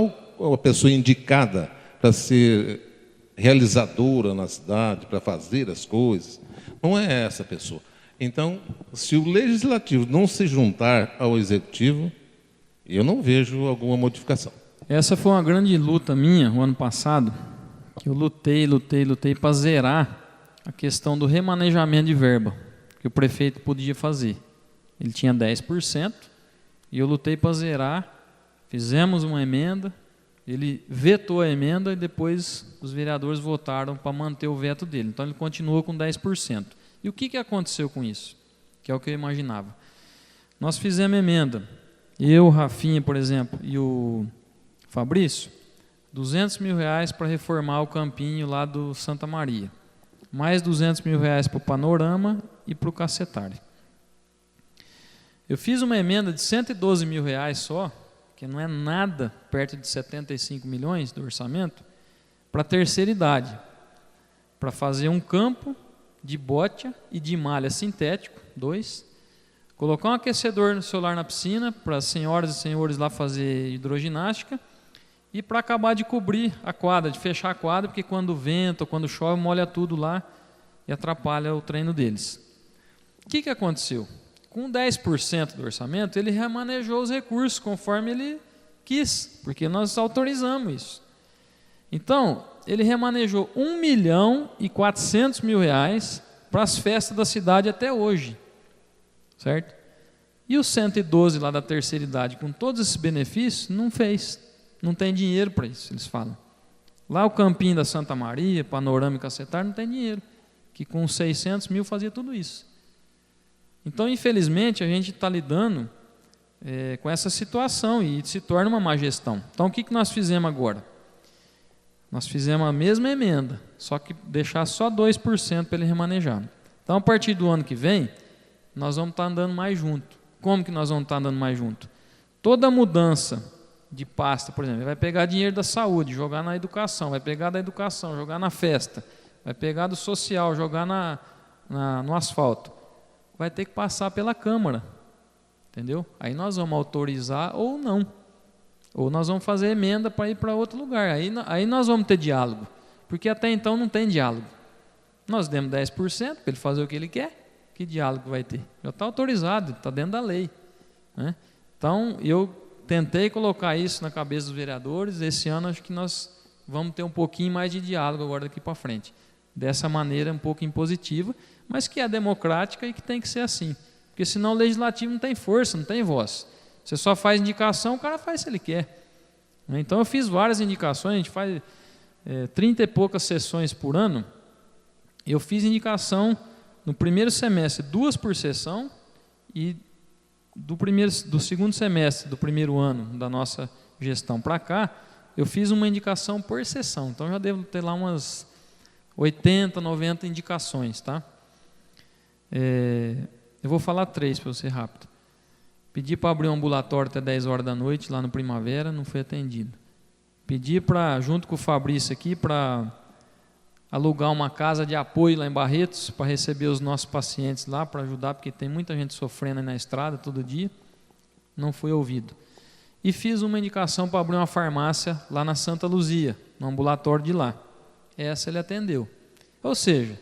a pessoa indicada para ser realizadora na cidade, para fazer as coisas. Não é essa pessoa. Então, se o legislativo não se juntar ao executivo, eu não vejo alguma modificação. Essa foi uma grande luta minha, o ano passado, que eu lutei para zerar a questão do remanejamento de verba, que o prefeito podia fazer. Ele tinha 10%, e eu lutei para zerar, fizemos uma emenda, ele vetou a emenda e depois os vereadores votaram para manter o veto dele. Então ele continua com 10%. E o que aconteceu com isso? Que é o que eu imaginava. Nós fizemos emenda, eu, o Rafinha, por exemplo, e o Fabrício, R$200 mil para reformar o campinho lá do Santa Maria. Mais R$200 mil para o Panorama e para o Cacetário. Eu fiz uma emenda de R$112 mil só, que não é nada perto de 75 milhões do orçamento, para a terceira idade, para fazer um campo de botia e de malha sintético, 2, colocar um aquecedor no celular na piscina, para as senhoras e senhores lá fazer hidroginástica, e para acabar de cobrir a quadra, de fechar a quadra, porque quando venta ou quando chove, molha tudo lá e atrapalha o treino deles. O que aconteceu? Com 10% do orçamento, ele remanejou os recursos conforme ele quis, porque nós autorizamos isso. Então, ele remanejou R$1.400.000 para as festas da cidade até hoje, certo? E o 112 lá da terceira idade, com todos esses benefícios, não fez, não tem dinheiro para isso, eles falam. Lá o campinho da Santa Maria, Panorama e Cacetário, não tem dinheiro, que com 600 mil fazia tudo isso. Então, infelizmente, a gente está lidando com essa situação e se torna uma má gestão. Então, o que nós fizemos agora? Nós fizemos a mesma emenda, só que deixar só 2% para ele remanejar. Então, a partir do ano que vem, nós vamos estar andando mais junto. Como que nós vamos estar andando mais junto? Toda mudança de pasta, por exemplo, ele vai pegar dinheiro da saúde, jogar na educação, vai pegar da educação, jogar na festa, vai pegar do social, jogar no asfalto. Vai ter que passar pela Câmara, entendeu? Aí nós vamos autorizar ou não. Ou nós vamos fazer emenda para ir para outro lugar. Aí nós vamos ter diálogo, porque até então não tem diálogo. Nós demos 10% para ele fazer o que ele quer, que diálogo vai ter? Já está autorizado, está dentro da lei, né? Então, eu tentei colocar isso na cabeça dos vereadores. Esse ano acho que nós vamos ter um pouquinho mais de diálogo agora daqui para frente. Dessa maneira um pouco impositiva, mas que é democrática e que tem que ser assim. Porque senão o legislativo não tem força, não tem voz. Você só faz indicação, o cara faz se ele quer. Então eu fiz várias indicações, a gente faz 30 e poucas sessões por ano. Eu fiz indicação no primeiro semestre, 2 por sessão, e do segundo semestre do primeiro ano da nossa gestão para cá, eu fiz uma indicação por sessão. Então já devo ter lá umas 80, 90 indicações, tá? Eu vou falar 3 para você rápido. Pedi para abrir um ambulatório até 10 horas da noite, lá no Primavera, não foi atendido. Pedi para, junto com o Fabrício aqui, para alugar uma casa de apoio lá em Barretos, para receber os nossos pacientes lá, para ajudar, porque tem muita gente sofrendo aí na estrada todo dia. Não foi ouvido. E fiz uma indicação para abrir uma farmácia lá na Santa Luzia, no ambulatório de lá. Essa ele atendeu. Ou seja,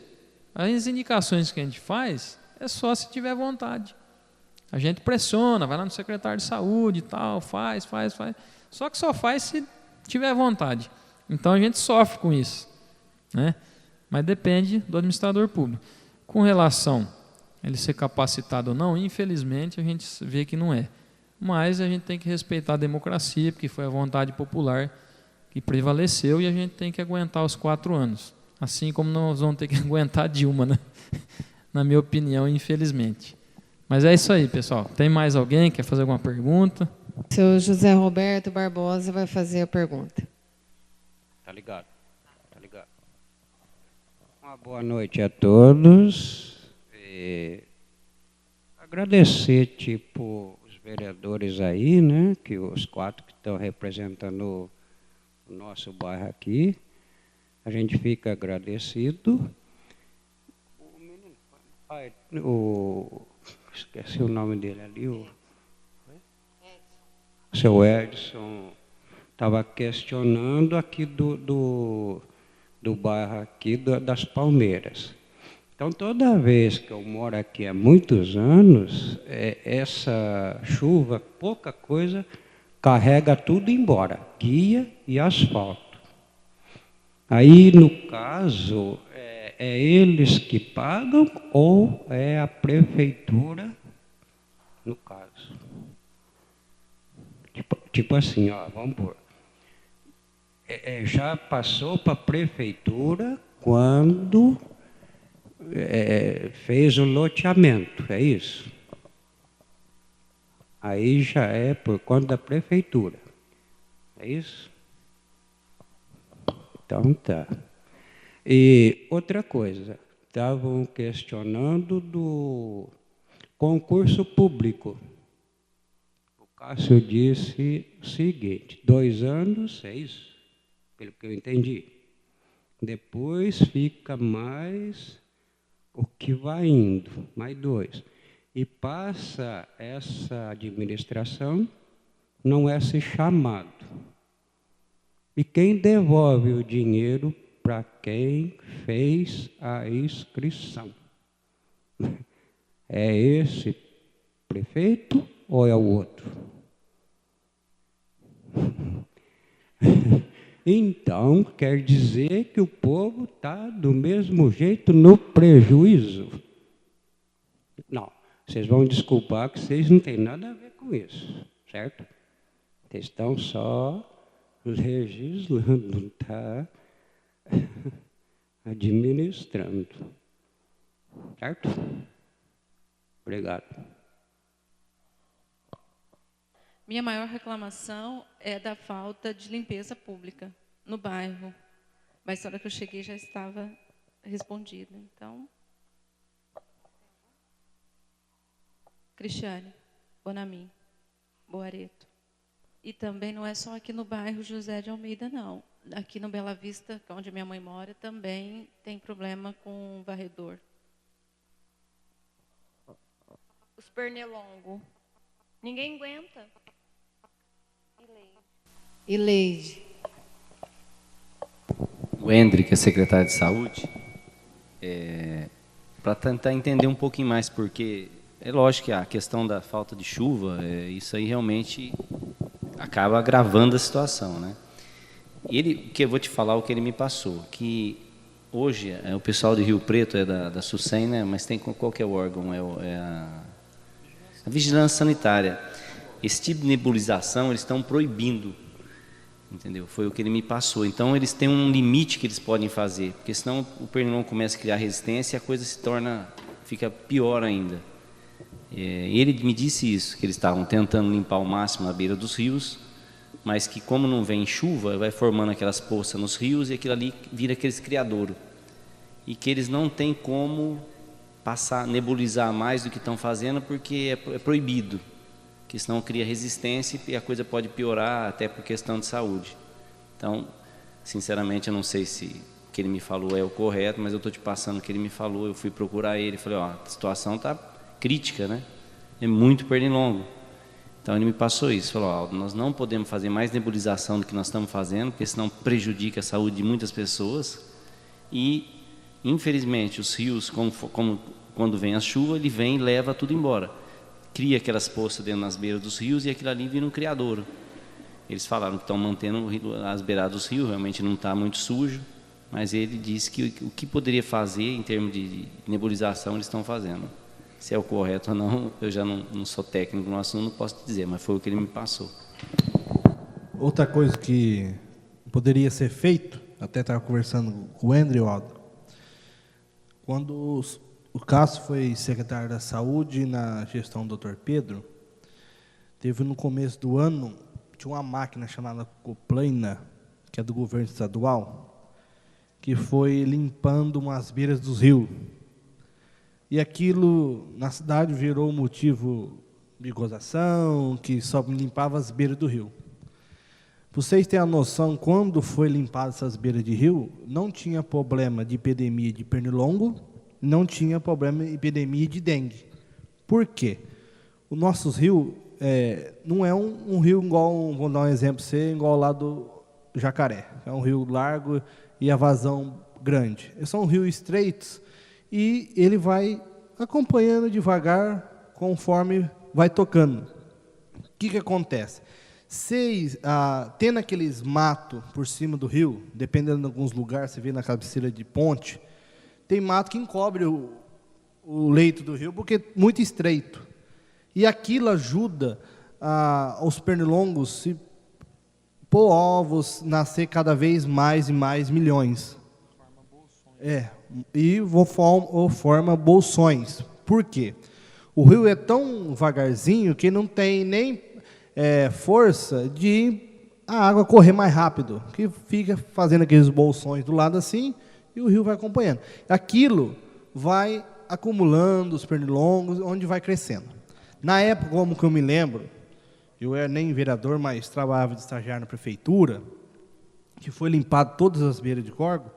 as indicações que a gente faz é só se tiver vontade. A gente pressiona, vai lá no secretário de saúde e tal, faz. Só que só faz se tiver vontade. Então a gente sofre com isso, né? Mas depende do administrador público. Com relação a ele ser capacitado ou não, infelizmente a gente vê que não é. Mas a gente tem que respeitar a democracia, porque foi a vontade popular que prevaleceu, e a gente tem que aguentar os 4 anos. Assim como nós vamos ter que aguentar a Dilma, né? Na minha opinião, infelizmente. Mas é isso aí, pessoal. Tem mais alguém que quer fazer alguma pergunta? Seu José Roberto Barbosa vai fazer a pergunta. Tá ligado. Uma boa noite a todos. Agradecer, os vereadores aí, né? Que os 4 que estão representando o nosso bairro aqui. A gente fica agradecido. Esqueci o nome dele ali, o seu Edson estava questionando aqui do bairro aqui das Palmeiras. Então, toda vez que eu moro aqui há muitos anos, essa chuva, pouca coisa, carrega tudo embora, guia e asfalto. Aí, no caso, é eles que pagam ou é a prefeitura, no caso? Tipo assim, ó, vamos pôr. Já passou para a prefeitura quando fez o loteamento, é isso? Aí já é por conta da prefeitura, é isso? Então tá. E outra coisa, estavam questionando do concurso público. O Cássio disse o seguinte, 2 anos, é isso? Pelo que eu entendi. Depois fica mais o que vai indo, mais 2. E passa essa administração, não é ser chamado. E quem devolve o dinheiro para quem fez a inscrição? É esse prefeito ou é o outro? Então, quer dizer que o povo está do mesmo jeito no prejuízo? Não, vocês vão desculpar que vocês não têm nada a ver com isso, certo? Vocês estão só legislando, não está administrando, certo? Obrigado. Minha maior reclamação é da falta de limpeza pública no bairro. Mas na hora que eu cheguei já estava respondida. Então, Cristiane, Bonamin, Boareto. E também não é só aqui no bairro José de Almeida, não. Aqui no Bela Vista, que é onde minha mãe mora, também tem problema com varredor. Os pernilongos. Ninguém aguenta. E Leide? O Hendrick, é secretário de Saúde, para tentar entender um pouquinho mais, porque é lógico que a questão da falta de chuva, isso aí realmente acaba agravando a situação, né? Que eu vou te falar o que ele me passou, que hoje o pessoal de Rio Preto é da SUSEM, né? Mas tem qual que é o órgão? É a Vigilância Sanitária. Esse tipo de nebulização eles estão proibindo, entendeu? Foi o que ele me passou. Então eles têm um limite que eles podem fazer, porque senão o pernilongo começa a criar resistência e a coisa fica pior ainda. Ele me disse isso, que eles estavam tentando limpar ao máximo a beira dos rios, mas que como não vem chuva, vai formando aquelas poças nos rios e aquilo ali vira aqueles criadouros. E que eles não têm como nebulizar mais do que estão fazendo, porque é proibido, que senão cria resistência e a coisa pode piorar até por questão de saúde. Então, sinceramente, eu não sei se o que ele me falou é o correto, mas eu estou te passando o que ele me falou. Eu fui procurar ele e falei, ó, a situação está crítica, né? É muito pernilongo. Então ele me passou isso, falou, ó, nós não podemos fazer mais nebulização do que nós estamos fazendo, porque senão prejudica a saúde de muitas pessoas. E, infelizmente, os rios, quando vem a chuva, ele vem e leva tudo embora. Cria aquelas poças dentro das beiras dos rios e aquilo ali vira um criadouro. Eles falaram que estão mantendo as beiradas dos rios, realmente não está muito sujo, mas ele disse que o que poderia fazer em termos de nebulização eles estão fazendo. Se é o correto ou não, eu já não sou técnico no assunto, não posso te dizer, mas foi o que ele me passou. Outra coisa que poderia ser feito, até estava conversando com o Andrew, quando o Cássio foi secretário da Saúde na gestão do Dr. Pedro, teve no começo do ano, tinha uma máquina chamada Coplaina, que é do governo estadual, que foi limpando umas beiras dos rios. E aquilo na cidade virou motivo de gozação, que só limpava as beiras do rio. Para vocês terem a noção, quando foi limpado essas beiras de rio, não tinha problema de epidemia de pernilongo, não tinha problema de epidemia de dengue. Por quê? Os nossos rios não é um rio igual, vou dar um exemplo, igual lá do Jacaré. É um rio largo e a vazão grande. São rios estreitos e ele vai acompanhando devagar conforme vai tocando. O que acontece? Tendo aqueles matos por cima do rio, dependendo de alguns lugares, você vê na cabeceira de ponte, tem mato que encobre o leito do rio, porque é muito estreito. E aquilo ajuda os pernilongos se pôr ovos, nascer cada vez mais e mais milhões. E forma bolsões. Por quê? O rio é tão vagarzinho que não tem nem força de a água correr mais rápido, que fica fazendo aqueles bolsões do lado assim, e o rio vai acompanhando. Aquilo vai acumulando os pernilongos, onde vai crescendo. Na época, como que eu me lembro, eu era nem vereador, mas trabalhava de estagiário na prefeitura, que foi limpado todas as beiras de córrego,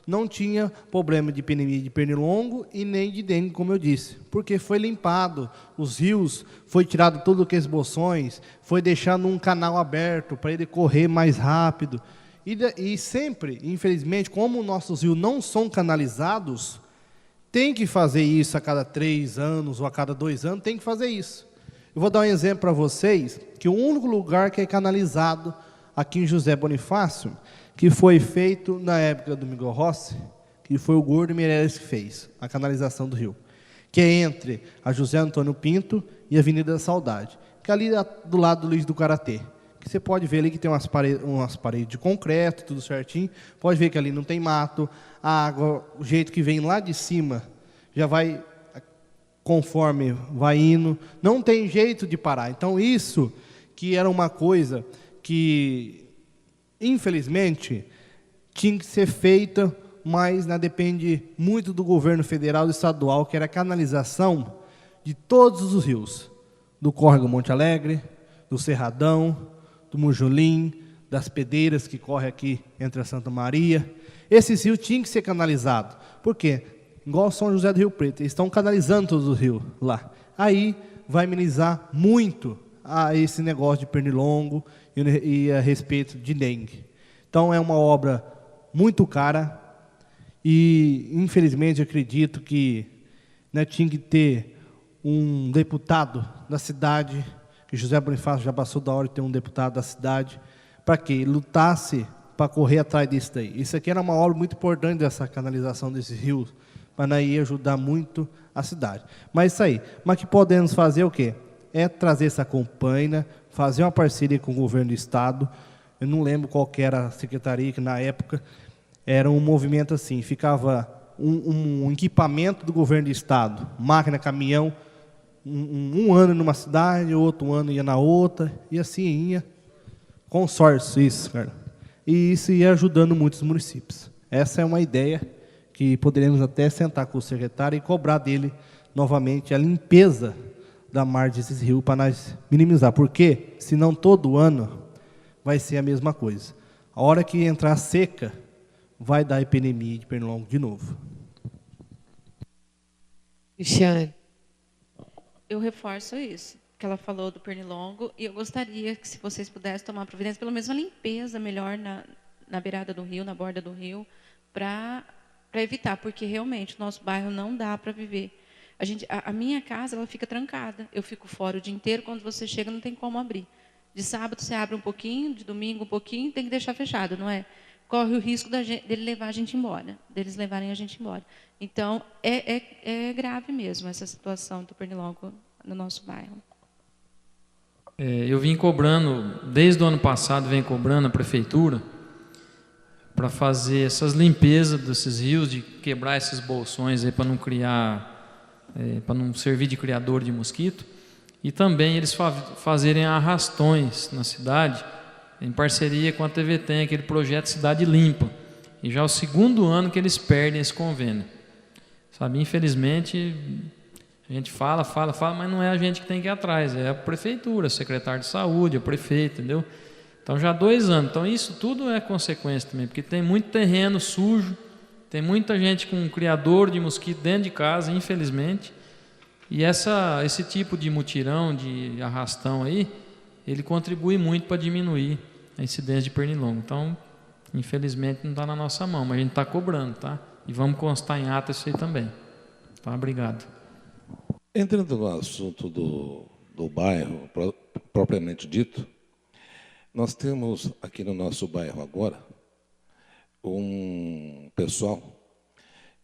não tinha problema de epidemia de pernilongo e nem de dengue, como eu disse, porque foi limpado os rios, foi tirado todos aqueles bolsões, foi deixado um canal aberto para ele correr mais rápido. E sempre, infelizmente, como nossos rios não são canalizados, tem que fazer isso a cada 3 anos ou a cada 2 anos, tem que fazer isso. Eu vou dar um exemplo para vocês, que o único lugar que é canalizado aqui em José Bonifácio, que foi feito na época do Miguel Rossi, que foi o Gordo Meireles que fez, a canalização do rio, que é entre a José Antônio Pinto e a Avenida da Saudade, que é ali do lado do Luiz do Karatê, que você pode ver ali que tem umas paredes de concreto, tudo certinho, pode ver que ali não tem mato, a água, o jeito que vem lá de cima, já vai, conforme vai indo, não tem jeito de parar. Então isso, que era uma coisa que infelizmente, tinha que ser feita, mas depende muito do governo federal e estadual, que era a canalização de todos os rios, do córrego Monte Alegre, do Cerradão, do Mujulim, das Pedreiras, que corre aqui entre a Santa Maria. Esses rios tinham que ser canalizados. Por quê? Igual São José do Rio Preto, eles estão canalizando todos os rios lá. Aí vai amenizar muito esse negócio de pernilongo e a respeito de dengue. Então é uma obra muito cara e infelizmente acredito que tinha que ter um deputado da cidade, que José Bonifácio já passou da hora de ter um deputado da cidade, para que ele lutasse para correr atrás disso daí. Isso aqui era uma obra muito importante, dessa canalização desses rios, para aí ajudar muito a cidade. Mas isso aí. Mas que podemos fazer o quê? É trazer essa campanha, fazer uma parceria com o governo do estado. Eu não lembro qual que era a secretaria, que na época era um movimento assim, ficava um equipamento do governo do estado, máquina, caminhão, um ano numa cidade, outro ano ia na outra, e assim ia, consórcio, isso, cara. E isso ia ajudando muitos municípios. Essa é uma ideia que poderíamos até sentar com o secretário e cobrar dele novamente a limpeza da margem desses rios para nós minimizar. Porque, senão todo ano vai ser a mesma coisa. A hora que entrar seca, vai dar epidemia de pernilongo de novo. Cristiane. Eu reforço isso, que ela falou do pernilongo, e eu gostaria que, se vocês pudessem tomar providência, pelo menos uma limpeza melhor na beirada do rio, na borda do rio, para evitar, porque realmente o nosso bairro não dá para viver. A minha casa, ela fica trancada. Eu fico fora o dia inteiro, quando você chega não tem como abrir. De sábado você abre um pouquinho, de domingo um pouquinho, tem que deixar fechado, não é? Corre o risco dele levar a gente embora, deles levarem a gente embora. Então, é grave mesmo essa situação do pernilongo no nosso bairro. Eu vim cobrando, desde o ano passado, venho cobrando a prefeitura para fazer essas limpezas desses rios, de quebrar esses bolsões aí para não criar, para não servir de criador de mosquito, e também eles fazerem arrastões na cidade, em parceria com a TVT, aquele projeto Cidade Limpa. E já é o 2º ano que eles perdem esse convênio. Sabe, infelizmente, a gente fala, mas não é a gente que tem que ir atrás, é a prefeitura, o secretário de saúde, o prefeito, entendeu? Então já há 2 anos. Então isso tudo é consequência também, porque tem muito terreno sujo, tem muita gente com um criador de mosquito dentro de casa, infelizmente. E esse tipo de mutirão, de arrastão aí, ele contribui muito para diminuir a incidência de pernilongo. Então, infelizmente, não está na nossa mão, mas a gente está cobrando, tá? E vamos constar em ata isso aí também. Tá? Obrigado. Entrando no assunto do bairro, propriamente dito, nós temos aqui no nosso bairro agora um pessoal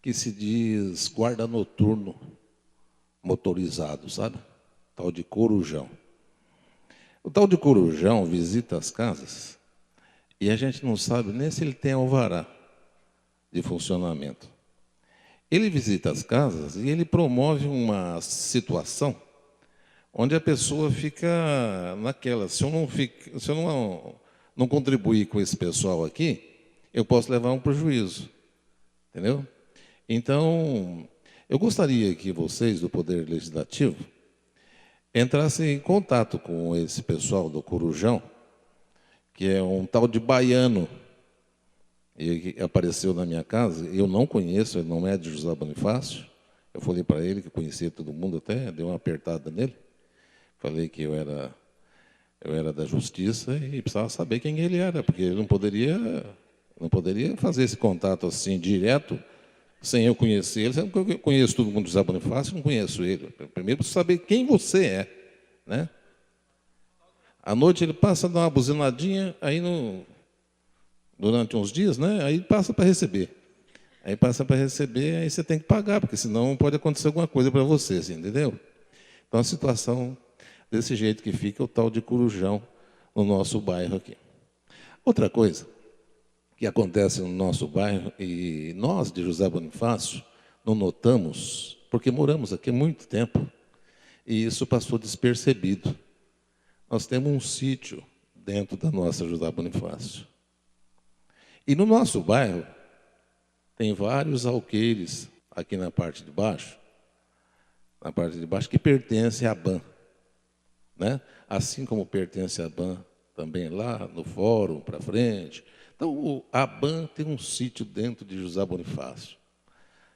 que se diz guarda noturno motorizado, sabe? Tal de corujão. O tal de corujão visita as casas e a gente não sabe nem se ele tem alvará de funcionamento. Ele visita as casas e ele promove uma situação onde a pessoa fica naquela. Se eu não contribuir com esse pessoal aqui, eu posso levar um prejuízo. Entendeu? Então, eu gostaria que vocês, do Poder Legislativo, entrassem em contato com esse pessoal do Corujão, que é um tal de baiano, e que apareceu na minha casa. Eu não conheço, ele não é de José Bonifácio. Eu falei para ele que conhecia todo mundo, até dei uma apertada nele. Falei que eu era da Justiça e precisava saber quem ele era, porque ele não poderia fazer esse contato assim direto, sem eu conhecer ele. Eu conheço todo mundo do José Bonifácio, não conheço ele. Primeiro preciso saber quem você é, né? À noite ele passa a dar uma buzinadinha, aí durante uns dias, né? Aí passa para receber. Aí você tem que pagar, porque senão pode acontecer alguma coisa para você, assim, entendeu? Então a situação desse jeito que fica o tal de corujão no nosso bairro aqui. Outra coisa que acontece no nosso bairro, e nós de José Bonifácio não notamos, porque moramos aqui há muito tempo, e isso passou despercebido. Nós temos um sítio dentro da nossa José Bonifácio. E no nosso bairro tem vários alqueires aqui na parte de baixo, que pertencem à BAN, né? Assim como pertence à BAN também lá no fórum para frente. Então, a BAN tem um sítio dentro de José Bonifácio.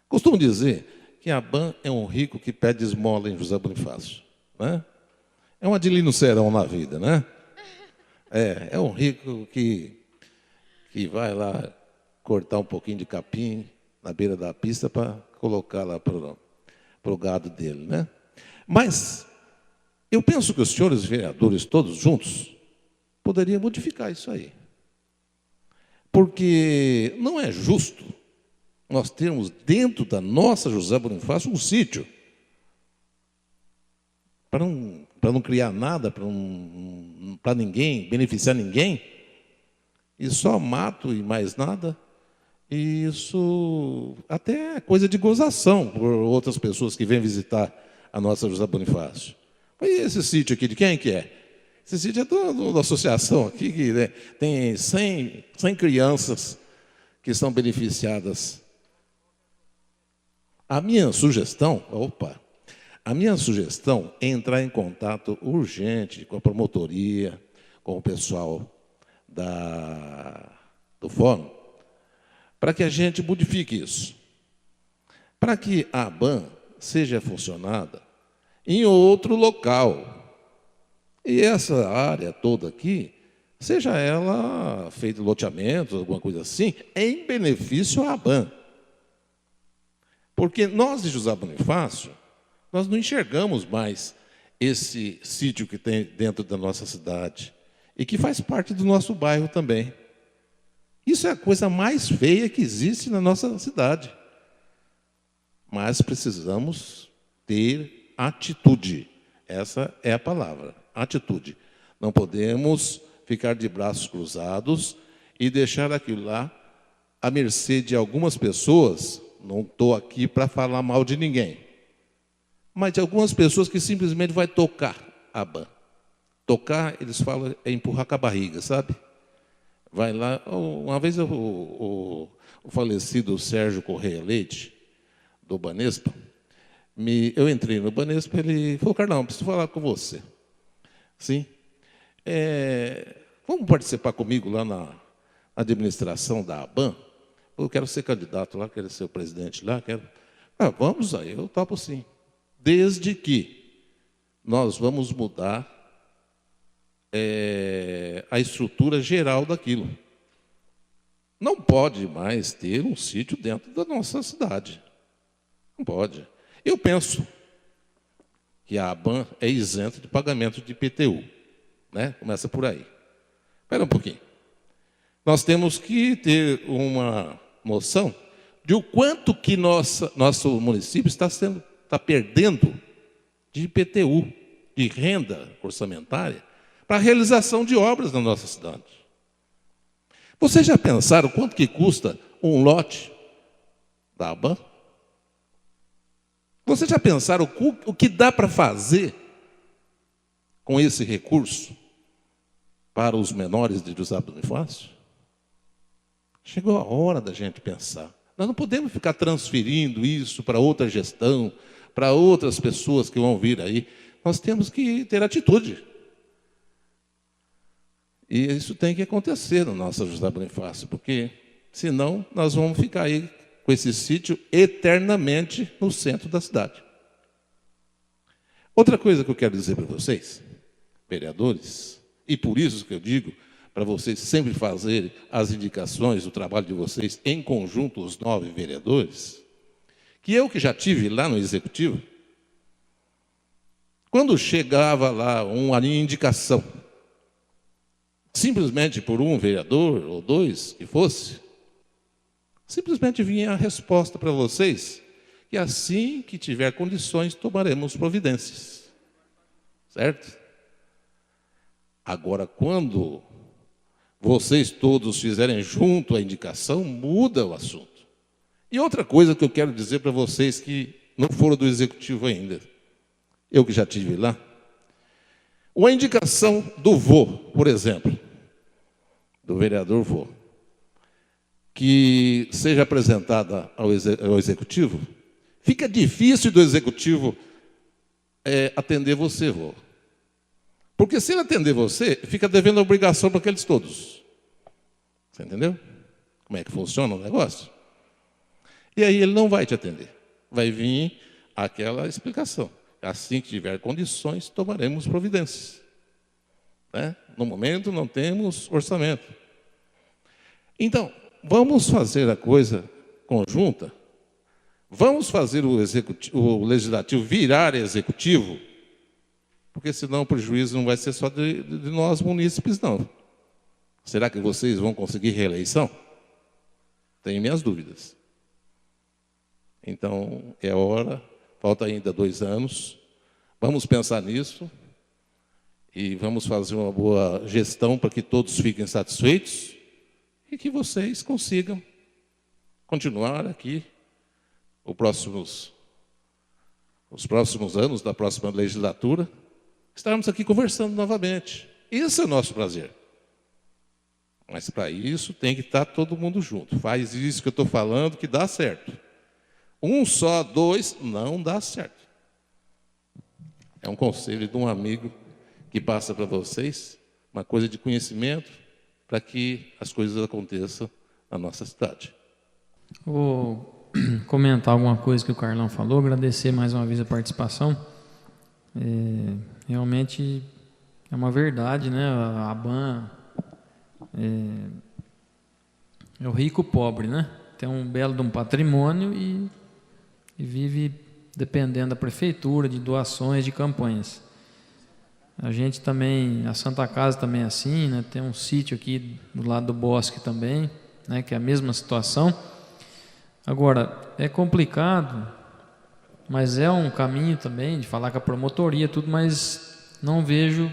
Costumo dizer que a BAN é um rico que pede esmola em José Bonifácio, né? É um Adilino Serão na vida, né? É um rico que vai lá cortar um pouquinho de capim na beira da pista para colocar lá para o gado dele, né? Mas eu penso que os senhores vereadores, todos juntos, poderiam modificar isso aí. Porque não é justo nós termos dentro da nossa José Bonifácio um sítio para não criar nada, para ninguém, beneficiar ninguém, e só mato e mais nada. E isso até é coisa de gozação por outras pessoas que vêm visitar a nossa José Bonifácio. E esse sítio aqui, de quem que é? Esse sítio é da associação aqui, que né, tem 100 crianças que são beneficiadas. A minha sugestão é entrar em contato urgente com a promotoria, com o pessoal do fórum, para que a gente modifique isso. Para que a BAN seja funcionada em outro local. E essa área toda aqui, seja ela feita loteamento, alguma coisa assim, em benefício à BAN. Porque nós de José Bonifácio, nós não enxergamos mais esse sítio que tem dentro da nossa cidade e que faz parte do nosso bairro também. Isso é a coisa mais feia que existe na nossa cidade. Mas precisamos ter atitude. Essa é a palavra, atitude. Não podemos ficar de braços cruzados e deixar aquilo lá à mercê de algumas pessoas. Não estou aqui para falar mal de ninguém, mas de algumas pessoas que simplesmente vai tocar a BAN. Tocar, eles falam, é empurrar com a barriga, sabe? Vai lá. Uma vez o falecido Sérgio Correia Leite, do Banespa, eu entrei no Banespa, ele falou: Carlão, preciso falar com você. Sim. vamos participar comigo lá na administração da ABAN? Eu quero ser candidato lá, quero ser o presidente lá, quero... vamos aí, eu topo sim. Desde que nós vamos mudar a estrutura geral daquilo. Não pode mais ter um sítio dentro da nossa cidade. Não pode. Eu penso que a ABAN é isenta de pagamento de IPTU. Né? Começa por aí. Espera um pouquinho. Nós temos que ter uma noção de o quanto que nosso município está perdendo de IPTU, de renda orçamentária, para a realização de obras na nossa cidade. Vocês já pensaram quanto que custa um lote da ABAN? Vocês já pensaram o que dá para fazer com esse recurso para os menores de José Bonifácio? Chegou a hora da gente pensar. Nós não podemos ficar transferindo isso para outra gestão, para outras pessoas que vão vir aí. Nós temos que ter atitude. E isso tem que acontecer no nosso José Bonifácio, porque senão nós vamos ficar aí com esse sítio eternamente no centro da cidade. Outra coisa que eu quero dizer para vocês, vereadores, e por isso que eu digo para vocês sempre fazerem as indicações do trabalho de vocês em conjunto, os 9 vereadores, que eu que já tive lá no Executivo, quando chegava lá uma indicação, simplesmente por um vereador ou 2 que fosse, simplesmente vinha a resposta para vocês, que assim que tiver condições, tomaremos providências. Certo? Agora, quando vocês todos fizerem junto a indicação, muda o assunto. E outra coisa que eu quero dizer para vocês que não foram do Executivo ainda, eu que já estive lá, uma indicação do vô, por exemplo, do vereador vô, que seja apresentada ao Executivo, fica difícil do Executivo atender você, vô. Porque se ele atender você, fica devendo a obrigação para aqueles todos. Você entendeu? Como é que funciona o negócio? E aí ele não vai te atender. Vai vir aquela explicação. Assim que tiver condições, tomaremos providências. Né? No momento não temos orçamento. Então, vamos fazer a coisa conjunta. Vamos fazer o legislativo virar executivo, porque senão o prejuízo não vai ser só de nós munícipes, não. Será que vocês vão conseguir reeleição? Tenho minhas dúvidas. Então, é hora, falta ainda 2 anos, vamos pensar nisso e vamos fazer uma boa gestão para que todos fiquem satisfeitos e que vocês consigam continuar aqui os próximos anos da próxima legislatura, estarmos aqui conversando novamente. Esse é o nosso prazer. Mas para isso tem que estar todo mundo junto. Faz isso que eu estou falando que dá certo. 1 só, 2, não dá certo. É um conselho de um amigo que passa para vocês, uma coisa de conhecimento, para que as coisas aconteçam na nossa cidade. Vou comentar alguma coisa que o Carlão falou, agradecer mais uma vez a participação. Realmente é uma verdade, né? A ABAN é o rico pobre, né? Tem um belo de um patrimônio e vive dependendo da prefeitura, de doações, de campanhas. A gente também, a Santa Casa também é assim, né? Tem um sítio aqui do lado do bosque também, né? Que é a mesma situação. Agora, é complicado, mas é um caminho também de falar com a promotoria, tudo, mas não vejo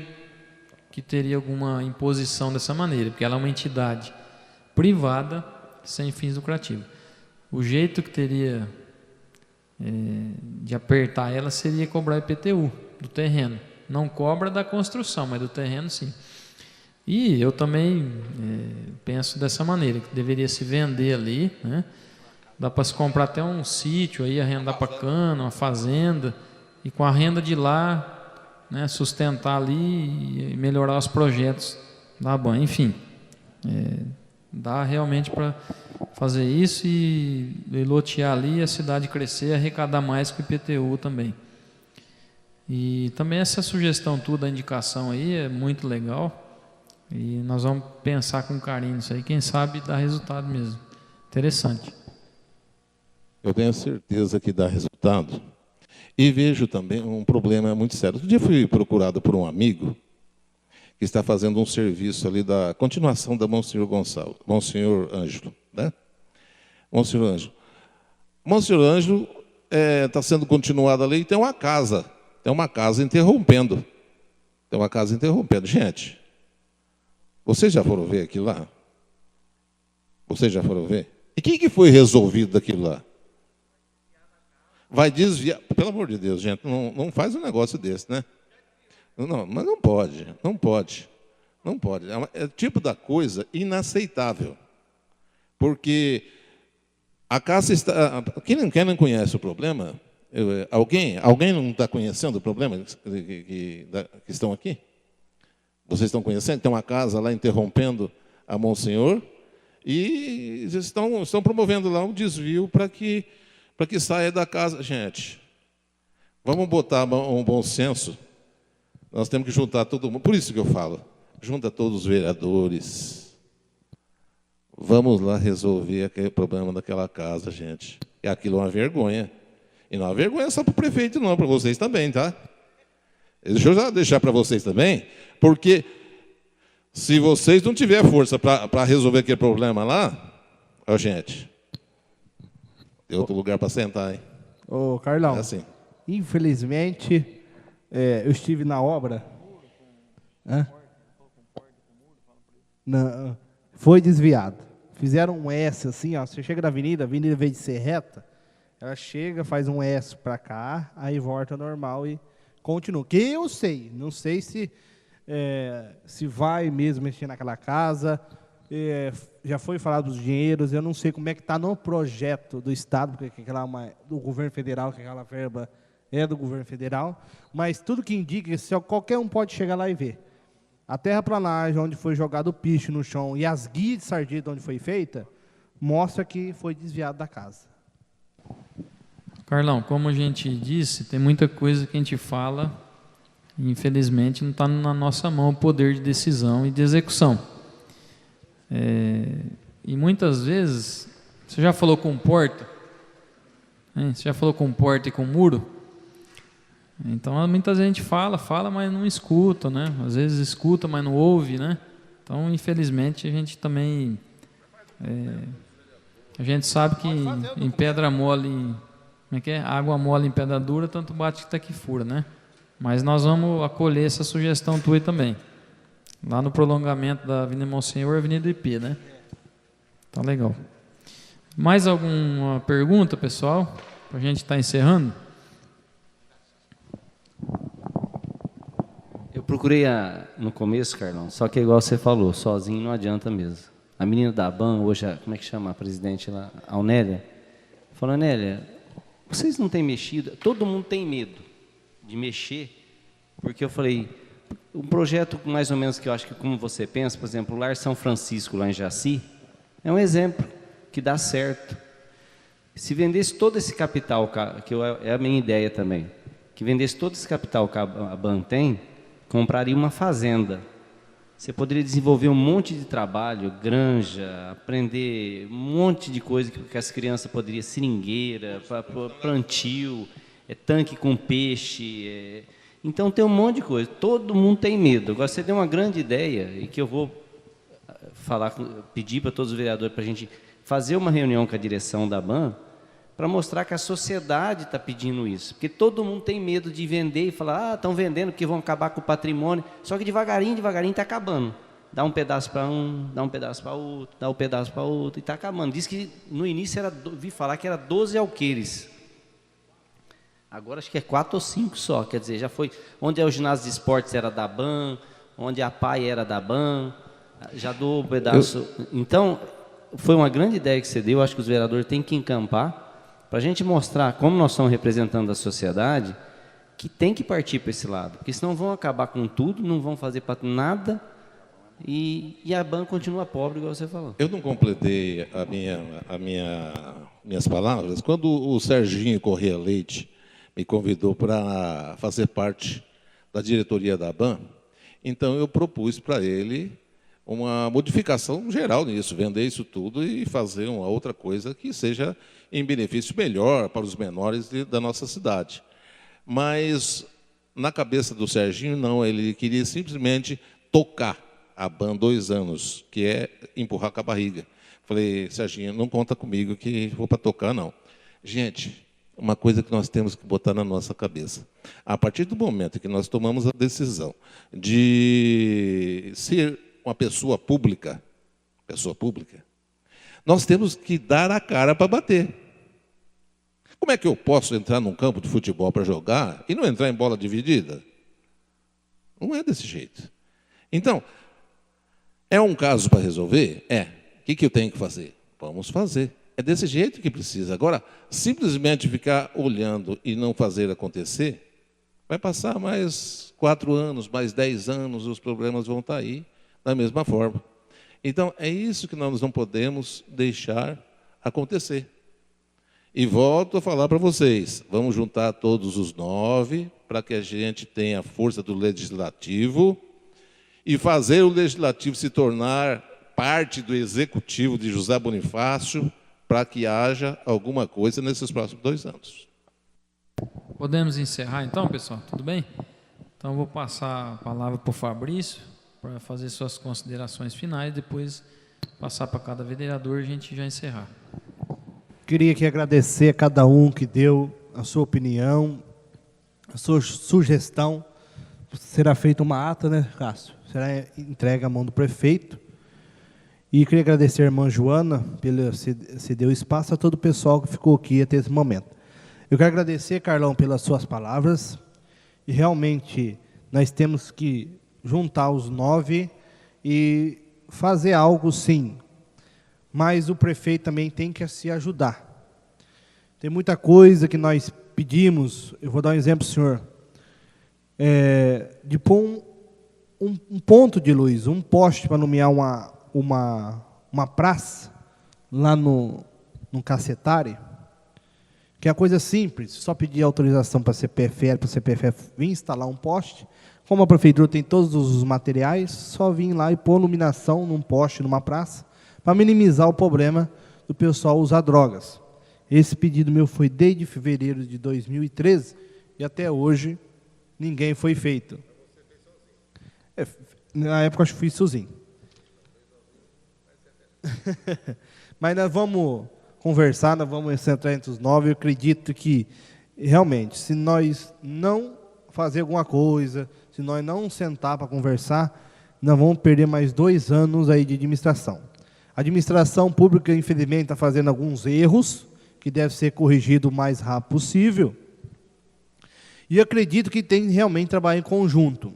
que teria alguma imposição dessa maneira, porque ela é uma entidade privada sem fins lucrativos. O jeito que teria de apertar ela seria cobrar IPTU do terreno. Não cobra da construção, mas do terreno sim. E eu também penso dessa maneira, que deveria se vender ali, né? Dá para se comprar até um sítio, aí, arrendar para cana, uma fazenda, e com a renda de lá, né, sustentar ali e melhorar os projetos da ABAN, enfim. Dá realmente para fazer isso e lotear ali, a cidade crescer, arrecadar mais que o IPTU também. E também essa sugestão toda, a indicação aí, é muito legal. E nós vamos pensar com carinho nisso aí, quem sabe dá resultado mesmo. Interessante. Eu tenho certeza que dá resultado. E vejo também um problema muito sério. Outro dia fui procurado por um amigo que está fazendo um serviço ali da continuação da Monsenhor Gonçalo, Monsenhor Ângelo, né? Monsenhor Ângelo. Monsenhor Ângelo está sendo continuado ali e tem uma casa interrompendo. Tem uma casa interrompendo. Gente, vocês já foram ver aquilo lá? Vocês já foram ver? E o que foi resolvido daquilo lá? Vai desviar. Pelo amor de Deus, gente, não faz um negócio desse, né? Não, mas não pode. É o tipo da coisa inaceitável. Porque a casa está... Quem não conhece o problema? Alguém não está conhecendo o problema que estão aqui? Vocês estão conhecendo? Tem uma casa lá interrompendo a Monsenhor e estão promovendo lá um desvio para que saia da casa. Gente, vamos botar um bom senso. Nós temos que juntar todo mundo. Por isso que eu falo, junta todos os vereadores. Vamos lá resolver aquele problema daquela casa, gente. E aquilo é uma vergonha. E não é uma vergonha só para o prefeito, não, para vocês também, tá? Deixa eu já deixar para vocês também, porque se vocês não tiverem força para resolver aquele problema lá, ó, gente, tem outro lugar para sentar, hein? Ô, Carlão, assim. Infelizmente, eu estive na obra. Não, foi desviado. Fizeram um S assim, ó. Você chega na avenida, a avenida, em vez de ser reta, ela chega, faz um S para cá, aí volta normal e continua. Que eu sei, não sei se vai mesmo mexer naquela casa. Já foi falado dos dinheiros, eu não sei como é que está no projeto do Estado, porque do governo federal, que aquela verba é do governo federal, mas tudo que indica que qualquer um pode chegar lá e ver. A terraplanagem, onde foi jogado o picho no chão, e as guias de sarjeta onde foi feita, mostra que foi desviado da casa. Carlão, como a gente disse, tem muita coisa que a gente fala, e infelizmente não está na nossa mão o poder de decisão e de execução. E muitas vezes, você já falou com porta? Você já falou com porta e com muro? Então, muita gente fala, mas não escuta, né? Às vezes escuta, mas não ouve, né? Então, infelizmente, a gente também... a gente sabe que em pedra mole... Como é que é? Água mole em pedra dura, tanto bate que até que fura, né? Mas nós vamos acolher essa sugestão tua também. Lá no prolongamento da Avenida Monsenhor e Avenida IP, né? Tá legal. Mais alguma pergunta, pessoal? Para a gente estar encerrando? Eu procurei no começo, Carlão, só que é igual você falou, sozinho não adianta mesmo. A menina da ABAN, hoje, como é que chama a presidente lá? A Aunélia, falou: Aunélia, vocês não têm mexido? Todo mundo tem medo de mexer, porque eu falei, um projeto mais ou menos que eu acho que como você pensa, por exemplo, o Lar São Francisco, lá em Jaci, é um exemplo que dá certo. Se vendesse todo esse capital, que é a minha ideia também, que vendesse todo esse capital que a ABAN tem, compraria uma fazenda. Você poderia desenvolver um monte de trabalho, granja, aprender um monte de coisa que as crianças poderiam, seringueira, plantio, tanque com peixe. Então tem um monte de coisa. Todo mundo tem medo. Agora você deu uma grande ideia e que eu vou pedir para todos os vereadores para a gente fazer uma reunião com a direção da ABAN para mostrar que a sociedade está pedindo isso. Porque todo mundo tem medo de vender e falar, estão vendendo porque vão acabar com o patrimônio. Só que devagarinho está acabando. Dá um pedaço para um, dá um pedaço para outro, dá um pedaço para outro e está acabando. Diz que no início vi falar que era 12 alqueires. Agora acho que é 4 ou 5 só. Quer dizer, já foi. Onde é o ginásio de esportes era da ABAN, onde a PAI era da ABAN, já dou um pedaço. Então, foi uma grande ideia que você deu. Acho que os vereadores têm que encampar para a gente mostrar, como nós somos representantes da sociedade, que tem que partir para esse lado, porque senão vão acabar com tudo, não vão fazer nada e a BAN continua pobre, igual você falou. Eu não completei minhas palavras. Quando o Serginho Corrêa Leite me convidou para fazer parte da diretoria da BAN, então eu propus para ele uma modificação geral nisso, vender isso tudo e fazer uma outra coisa que seja em benefício melhor para os menores da nossa cidade. Mas, na cabeça do Serginho, não, ele queria simplesmente tocar a BAN 2 anos, que é empurrar com a barriga. Falei, Serginho, não conta comigo que vou para tocar, não. Gente, uma coisa que nós temos que botar na nossa cabeça. A partir do momento que nós tomamos a decisão de ser uma pessoa pública, nós temos que dar a cara para bater. Como é que eu posso entrar num campo de futebol para jogar e não entrar em bola dividida? Não é desse jeito. Então, é um caso para resolver? É. O que eu tenho que fazer? Vamos fazer. É desse jeito que precisa. Agora, simplesmente ficar olhando e não fazer acontecer, vai passar mais 4 anos, mais 10 anos, os problemas vão estar aí da mesma forma. Então, é isso que nós não podemos deixar acontecer. E volto a falar para vocês, vamos juntar todos os 9 para que a gente tenha a força do Legislativo e fazer o Legislativo se tornar parte do Executivo de José Bonifácio para que haja alguma coisa nesses próximos 2 anos. Podemos encerrar então, pessoal? Tudo bem? Então, eu vou passar a palavra para o Fabrício para fazer suas considerações finais, depois passar para cada vereador e a gente já encerrar. Queria aqui agradecer a cada um que deu a sua opinião, a sua sugestão. Será feita uma ata, né, Cássio? Será entregue à mão do prefeito. E queria agradecer a irmã Joana pelo ceder o espaço a todo o pessoal que ficou aqui até esse momento. Eu quero agradecer, Carlão, pelas suas palavras. E realmente nós temos que juntar os 9 e fazer algo, sim. Mas o prefeito também tem que se ajudar. Tem muita coisa que nós pedimos, eu vou dar um exemplo, senhor, de pôr um ponto de luz, um poste para nomear uma praça lá no Cacetari, que é uma coisa simples, só pedir autorização para a CPFL vir instalar um poste. Como a prefeitura tem todos os materiais, só vir lá e pôr iluminação num poste, numa praça, para minimizar o problema do pessoal usar drogas. Esse pedido meu foi desde fevereiro de 2013 e até hoje ninguém foi feito. Na época, acho que fui sozinho. Mas nós vamos conversar, nós vamos centrar entre os 9. Eu acredito que, realmente, se nós não fazer alguma coisa, se nós não sentar para conversar, nós vamos perder mais 2 anos aí de administração. A administração pública, infelizmente, está fazendo alguns erros, que deve ser corrigido o mais rápido possível. E acredito que tem realmente trabalho em conjunto.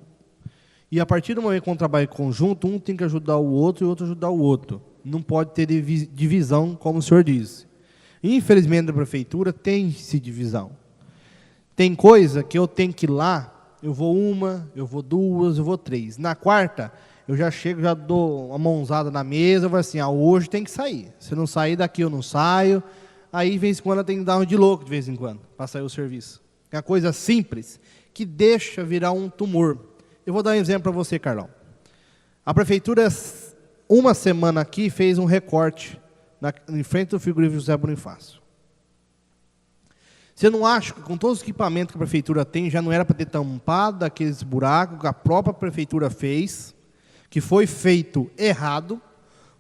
E a partir do momento que um trabalho em conjunto, um tem que ajudar o outro e o outro ajudar o outro. Não pode ter divisão, como o senhor disse. Infelizmente, na prefeitura tem-se divisão. Tem coisa que eu tenho que ir lá, eu vou 1, eu vou 2, eu vou 3. Na quarta, eu já chego, já dou uma mãozada na mesa, eu vou assim, hoje tem que sair. Se não sair daqui, eu não saio. Aí, de vez em quando, eu tenho que dar um de louco, de vez em quando, para sair o serviço. É uma coisa simples, que deixa virar um tumor. Eu vou dar um exemplo para você, Carlão. A prefeitura, uma semana aqui, fez um recorte em frente do frigorífico José Bonifácio. Você não acha que, com todos os equipamentos que a prefeitura tem, já não era para ter tampado aqueles buracos que a própria prefeitura fez, que foi feito errado,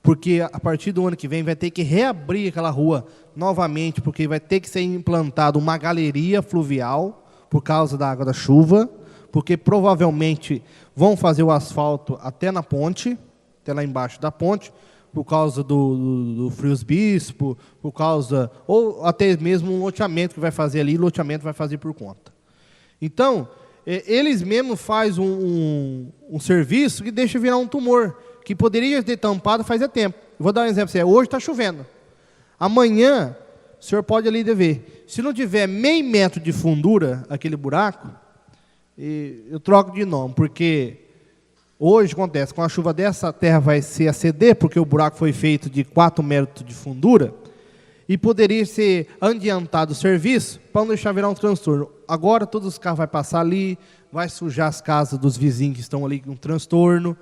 porque a partir do ano que vem vai ter que reabrir aquela rua novamente, porque vai ter que ser implantada uma galeria fluvial por causa da água da chuva, porque provavelmente vão fazer o asfalto até na ponte, até lá embaixo da ponte, por causa do Frios Bispo, por causa, ou até mesmo um loteamento que vai fazer ali, o loteamento vai fazer por conta. Então, eles mesmos fazem um serviço que deixa virar um tumor, que poderia ter tampado fazia tempo. Vou dar um exemplo para você. Hoje está chovendo. Amanhã, o senhor pode ali ver. Se não tiver meio metro de fundura, aquele buraco, eu troco de nome, porque Hoje acontece, com a chuva dessa, a terra vai se aceder, porque o buraco foi feito de 4 metros de fundura, e poderia ser adiantado o serviço para não deixar virar um transtorno. Agora todos os carros vão passar ali, vai sujar as casas dos vizinhos que estão ali com um transtorno,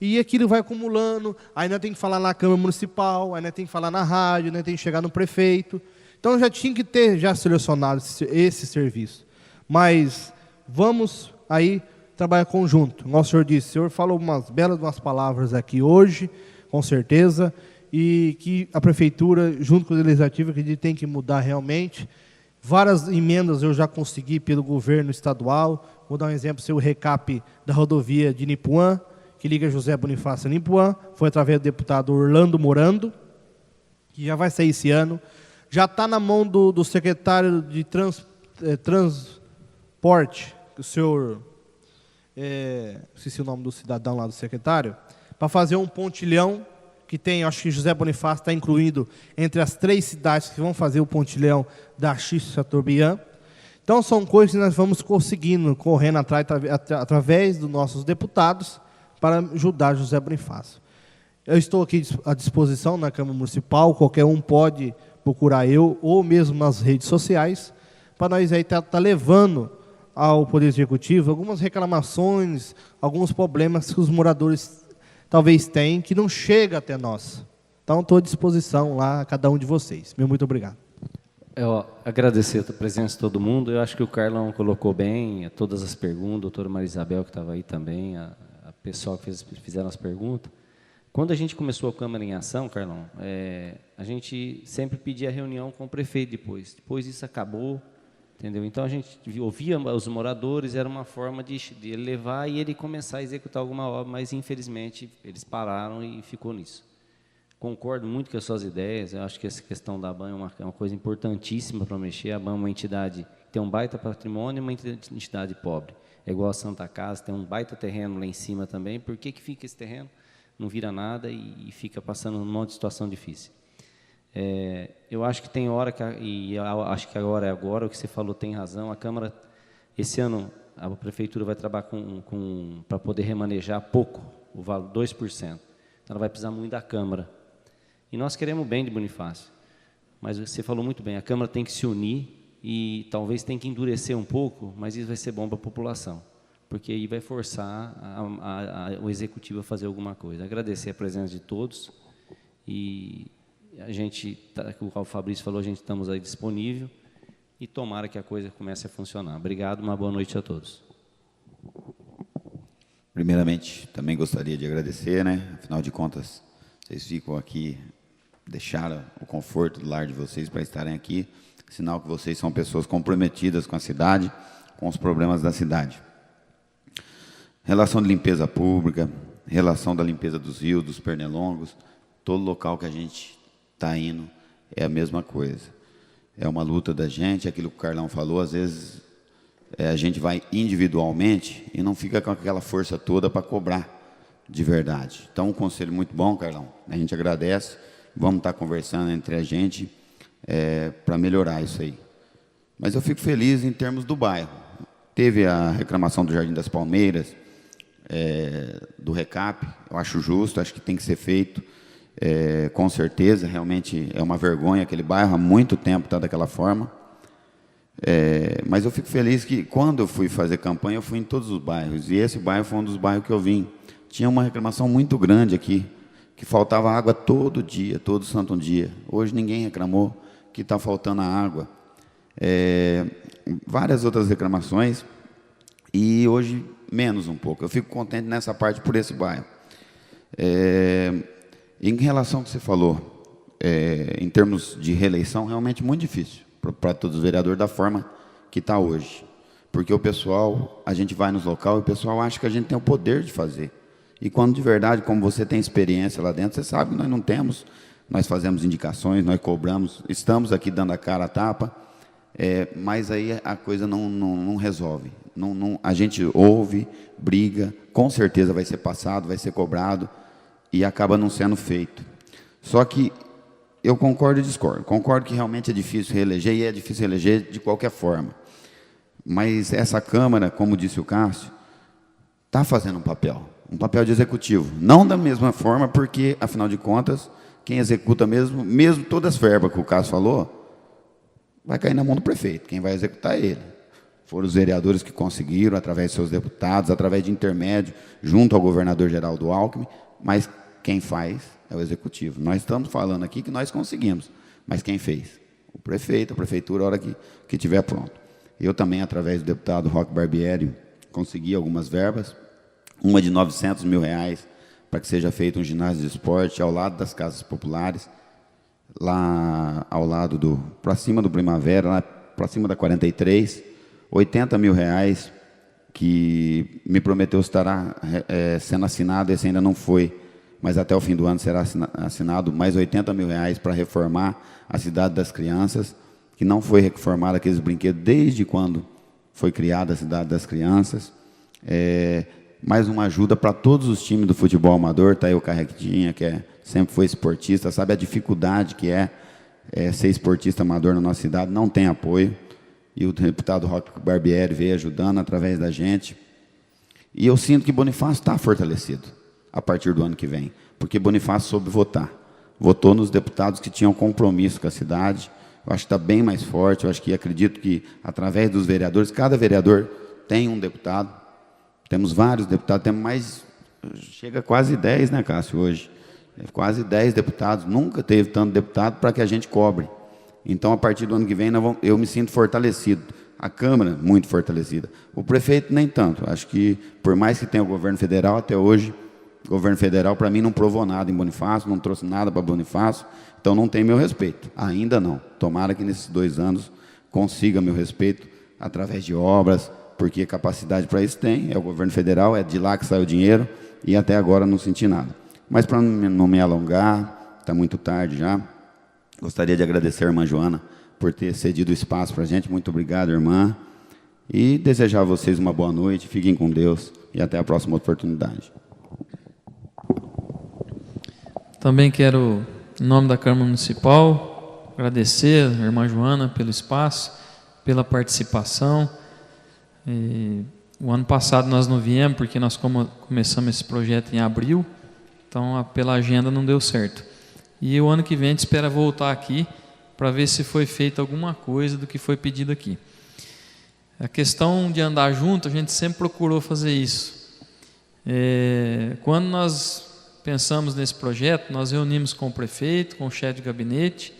e aquilo vai acumulando, ainda tem que falar na Câmara Municipal, ainda tem que falar na rádio, ainda tem que chegar no prefeito. Então já tinha que ter já selecionado esse serviço. Mas vamos aí trabalhar conjunto. Nosso senhor disse, o senhor falou umas belas palavras aqui hoje, com certeza, e que a prefeitura, junto com o legislativo, que tem que mudar realmente. Várias emendas eu já consegui pelo governo estadual. Vou dar um exemplo, o recap da rodovia de Nipuã, que liga José Bonifácio a Nipuã, foi através do deputado Orlando Morando, que já vai sair esse ano. Já está na mão do secretário de transporte, o senhor, esqueci o nome do cidadão lá do secretário, para fazer um pontilhão, que tem, acho que José Bonifácio está incluído entre as 3 cidades que vão fazer o pontilhão da X-Chateaubriand. Então, são coisas que nós vamos conseguindo, correndo atrás, através dos nossos deputados, para ajudar José Bonifácio. Eu estou aqui à disposição na Câmara Municipal, qualquer um pode procurar eu, ou mesmo nas redes sociais, para nós aí estar levando ao Poder Executivo algumas reclamações, alguns problemas que os moradores talvez tenham, que não chega até nós. Então, estou à disposição lá a cada um de vocês. Meu muito obrigado. Eu agradecer a presença de todo mundo. Eu acho que o Carlão colocou bem todas as perguntas, a doutora Maria Isabel, que estava aí também, a pessoal que fizeram as perguntas. Quando a gente começou a Câmara em Ação, Carlão, a gente sempre pedia reunião com o prefeito depois. Depois isso acabou, entendeu? Então, a gente ouvia os moradores, era uma forma de ele levar e ele começar a executar alguma obra, mas, infelizmente, eles pararam e ficou nisso. Concordo muito com as suas ideias, eu acho que essa questão da BAN é uma coisa importantíssima para mexer. A BAN é uma entidade que tem um baita patrimônio e uma entidade pobre. É igual a Santa Casa, tem um baita terreno lá em cima também. Por que fica esse terreno? Não vira nada e fica passando um monte de situação difícil. Eu acho que tem hora, e eu acho que agora é agora, o que você falou tem razão. A Câmara, esse ano, a Prefeitura vai trabalhar para poder remanejar pouco, o valor 2%. Então, ela vai precisar muito da Câmara. E nós queremos o bem de Bonifácio. Mas você falou muito bem, a Câmara tem que se unir e talvez tem que endurecer um pouco, mas isso vai ser bom para a população, porque aí vai forçar o Executivo a fazer alguma coisa. Agradecer a presença de todos e a gente, como o Fabrício falou, a gente estamos aí disponível e tomara que a coisa comece a funcionar. Obrigado, uma boa noite a todos. Primeiramente, também gostaria de agradecer, Afinal de contas, vocês ficam aqui, deixaram o conforto do lar de vocês para estarem aqui, sinal que vocês são pessoas comprometidas com a cidade, com os problemas da cidade. Relação de limpeza pública, relação da limpeza dos rios, dos pernilongos, todo local que a gente está indo é a mesma coisa. É uma luta da gente, aquilo que o Carlão falou, às vezes a gente vai individualmente e não fica com aquela força toda para cobrar de verdade. Então, um conselho muito bom, Carlão, a gente agradece, vamos estar conversando entre a gente para melhorar isso aí. Mas eu fico feliz em termos do bairro. Teve a reclamação do Jardim das Palmeiras, do recap, eu acho justo, acho que tem que ser feito, com certeza, realmente é uma vergonha aquele bairro, há muito tempo está daquela forma, mas eu fico feliz que quando eu fui fazer campanha, eu fui em todos os bairros, e esse bairro foi um dos bairros que eu vim. Tinha uma reclamação muito grande aqui, que faltava água todo dia, todo santo dia. Hoje ninguém reclamou que está faltando a água. Várias outras reclamações, e hoje menos um pouco. Eu fico contente nessa parte por esse bairro. Em relação ao que você falou, em termos de reeleição, realmente muito difícil para todos os vereadores da forma que está hoje. Porque o pessoal, a gente vai nos locais e o pessoal acha que a gente tem o poder de fazer. E quando de verdade, como você tem experiência lá dentro, você sabe que nós não temos, nós fazemos indicações, nós cobramos, estamos aqui dando a cara a tapa, mas aí a coisa não resolve. A gente ouve, briga, com certeza vai ser passado, vai ser cobrado, e acaba não sendo feito. Só que eu concordo e discordo. Concordo que realmente é difícil reeleger, e é difícil reeleger de qualquer forma. Mas essa Câmara, como disse o Cássio, está fazendo um papel. um papel de executivo. Não da mesma forma, porque, afinal de contas, quem executa mesmo todas as verbas que o Cássio falou, vai cair na mão do prefeito. Quem vai executar é ele. Foram os vereadores que conseguiram, através de seus deputados, através de intermédio, junto ao governador Geraldo Alckmin, mas quem faz é o executivo. Nós estamos falando aqui que nós conseguimos, mas quem fez? O prefeito, a prefeitura, a hora que estiver pronto. Eu também, através do deputado Roque Barbieri, consegui algumas verbas, uma de R$900 mil, para que seja feito um ginásio de esporte ao lado das casas populares, lá ao lado para cima do Primavera, lá para cima da 43, R$80 mil, que me prometeu estará sendo assinado, esse ainda não foi, mas até o fim do ano será assinado mais R$80 mil para reformar a Cidade das Crianças, que não foi reformada aqueles brinquedos desde quando foi criada a Cidade das Crianças. Mais uma ajuda para todos os times do futebol amador, está aí o Carrequinha, que sempre foi esportista, sabe a dificuldade que é ser esportista amador na nossa cidade, não tem apoio, e o deputado Roque Barbieri veio ajudando através da gente, e eu sinto que Bonifácio está fortalecido a partir do ano que vem, porque Bonifácio soube votar, votou nos deputados que tinham compromisso com a cidade. Eu acho que está bem mais forte, eu acredito que através dos vereadores, cada vereador tem um deputado. Temos vários deputados, temos mais, chega a quase 10, né, Cássio, hoje. Quase 10 deputados, nunca teve tanto deputado para que a gente cobre. Então, a partir do ano que vem, eu me sinto fortalecido. A Câmara, muito fortalecida. O prefeito, nem tanto. Acho que, por mais que tenha o governo federal, até hoje, o governo federal, para mim, não provou nada em Bonifácio, não trouxe nada para Bonifácio, então não tem meu respeito. Ainda não. Tomara que nesses 2 anos consiga meu respeito através de obras, porque capacidade para isso tem, é o governo federal, é de lá que sai o dinheiro, e até agora não senti nada. Mas para não me alongar, está muito tarde já, gostaria de agradecer a irmã Joana por ter cedido o espaço para a gente. Muito obrigado, irmã, e desejar a vocês uma boa noite, fiquem com Deus, e até a próxima oportunidade. Também quero, em nome da Câmara Municipal, agradecer a irmã Joana pelo espaço, pela participação. O ano passado nós não viemos, porque nós começamos esse projeto em abril, então pela agenda não deu certo. E o ano que vem a gente espera voltar aqui para ver se foi feita alguma coisa do que foi pedido aqui. A questão de andar junto, a gente sempre procurou fazer isso. Quando nós pensamos nesse projeto, nós reunimos com o prefeito, com o chefe de gabinete,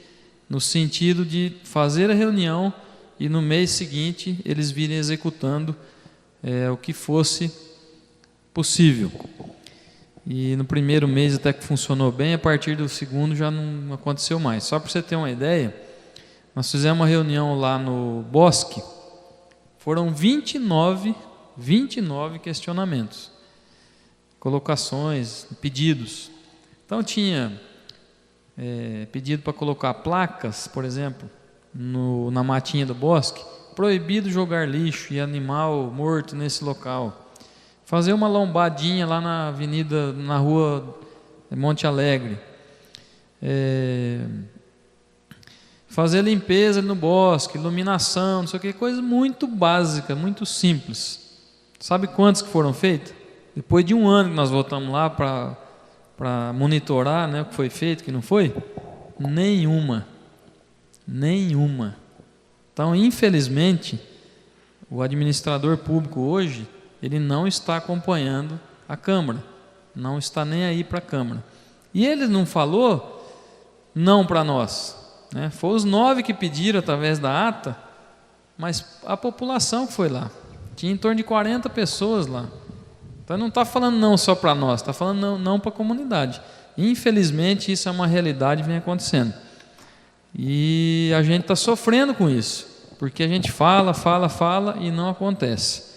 no sentido de fazer a reunião e no mês seguinte eles virem executando o que fosse possível. E no primeiro mês até que funcionou bem, a partir do segundo já não aconteceu mais. Só para você ter uma ideia, nós fizemos uma reunião lá no Bosque, foram 29 questionamentos, colocações, pedidos. Então tinha pedido para colocar placas, por exemplo, na matinha do bosque, proibido jogar lixo e animal morto nesse local. Fazer uma lombadinha lá na avenida, na rua Monte Alegre. Fazer limpeza no bosque, iluminação, não sei o que, coisa muito básica, muito simples. Sabe quantos que foram feitos? Depois de 1 ano que nós voltamos lá para monitorar, né, o que foi feito, o que não foi, nenhuma. Então, infelizmente, o administrador público hoje, ele não está acompanhando a Câmara, não está nem aí para a Câmara. E ele não falou não para nós, né? Foi os 9 que pediram através da ata, mas a população que foi lá, tinha em torno de 40 pessoas lá. Então não está falando não só para nós, está falando não para a comunidade. Infelizmente isso é uma realidade que vem acontecendo. E a gente está sofrendo com isso, porque a gente fala e não acontece.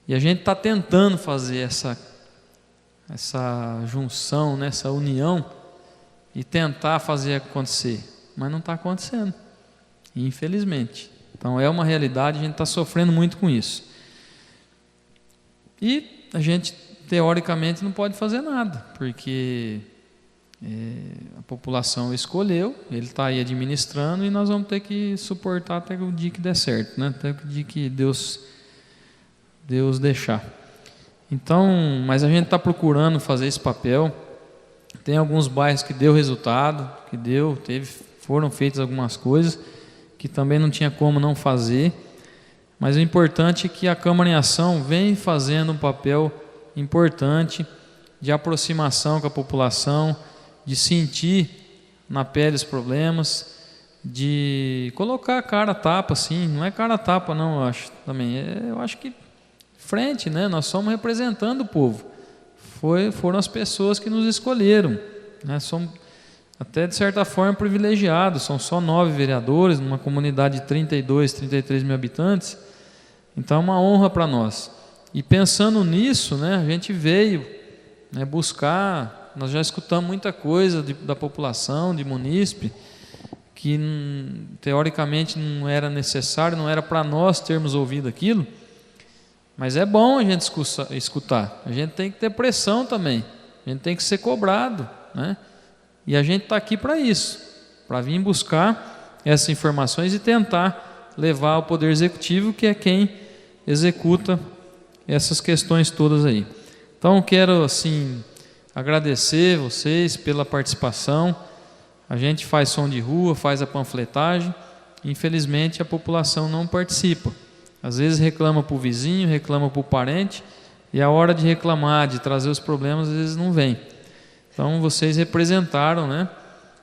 E a gente está tentando fazer essa junção, né, essa união, e tentar fazer acontecer, mas não está acontecendo, infelizmente. Então é uma realidade, a gente está sofrendo muito com isso. E a gente, teoricamente, não pode fazer nada, porque a população escolheu, ele está aí administrando, e nós vamos ter que suportar até o dia que der certo, né? Até o dia que Deus deixar. Então, mas a gente está procurando fazer esse papel. Tem alguns bairros que deu resultado, foram feitas algumas coisas que também não tinha como não fazer. Mas o importante é que a Câmara em Ação vem fazendo um papel importante de aproximação com a população, de sentir na pele os problemas, de colocar a cara a tapa, assim, não é cara a tapa não, eu acho também, eu acho que frente, né? Nós somos representando o povo, foram as pessoas que nos escolheram, né? Somos até de certa forma privilegiados, são só 9 vereadores, numa comunidade de 32, 33 mil habitantes, então é uma honra para nós. E pensando nisso, né, a gente veio, né, buscar, nós já escutamos muita coisa da população, de munícipe, que teoricamente não era necessário, não era para nós termos ouvido aquilo, mas é bom a gente escutar, a gente tem que ter pressão também, a gente tem que ser cobrado, né? E a gente está aqui para isso, para vir buscar essas informações e tentar levar ao Poder Executivo, que é quem executa essas questões todas aí. Então, quero assim agradecer vocês pela participação. A gente faz som de rua, faz a panfletagem. Infelizmente, a população não participa. Às vezes reclama para o vizinho, reclama para o parente, e a hora de reclamar, de trazer os problemas, às vezes não vem. Então, vocês representaram, né?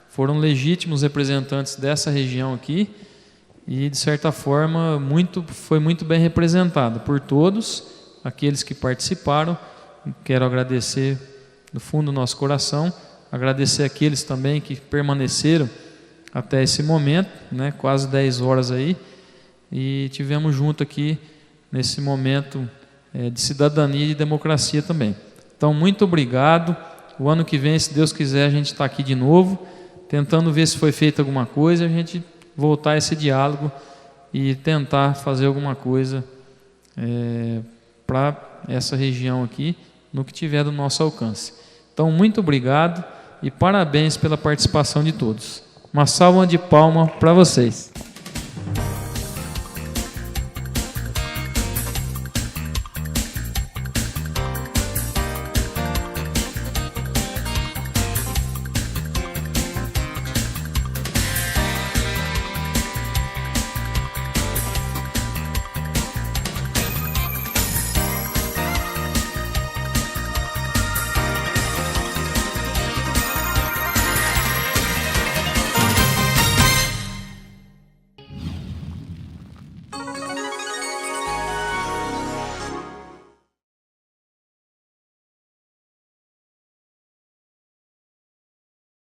Foram legítimos representantes dessa região aqui, e, de certa forma, foi muito bem representado por todos aqueles que participaram. Quero agradecer do fundo do nosso coração, agradecer aqueles também que permaneceram até esse momento, né, quase 10 horas aí, e tivemos junto aqui nesse momento de cidadania e de democracia também. Então, muito obrigado. O ano que vem, se Deus quiser, a gente está aqui de novo, tentando ver se foi feita alguma coisa, a gente voltar a esse diálogo e tentar fazer alguma coisa para essa região aqui, no que tiver do nosso alcance. Então, muito obrigado e parabéns pela participação de todos. Uma salva de palmas para vocês.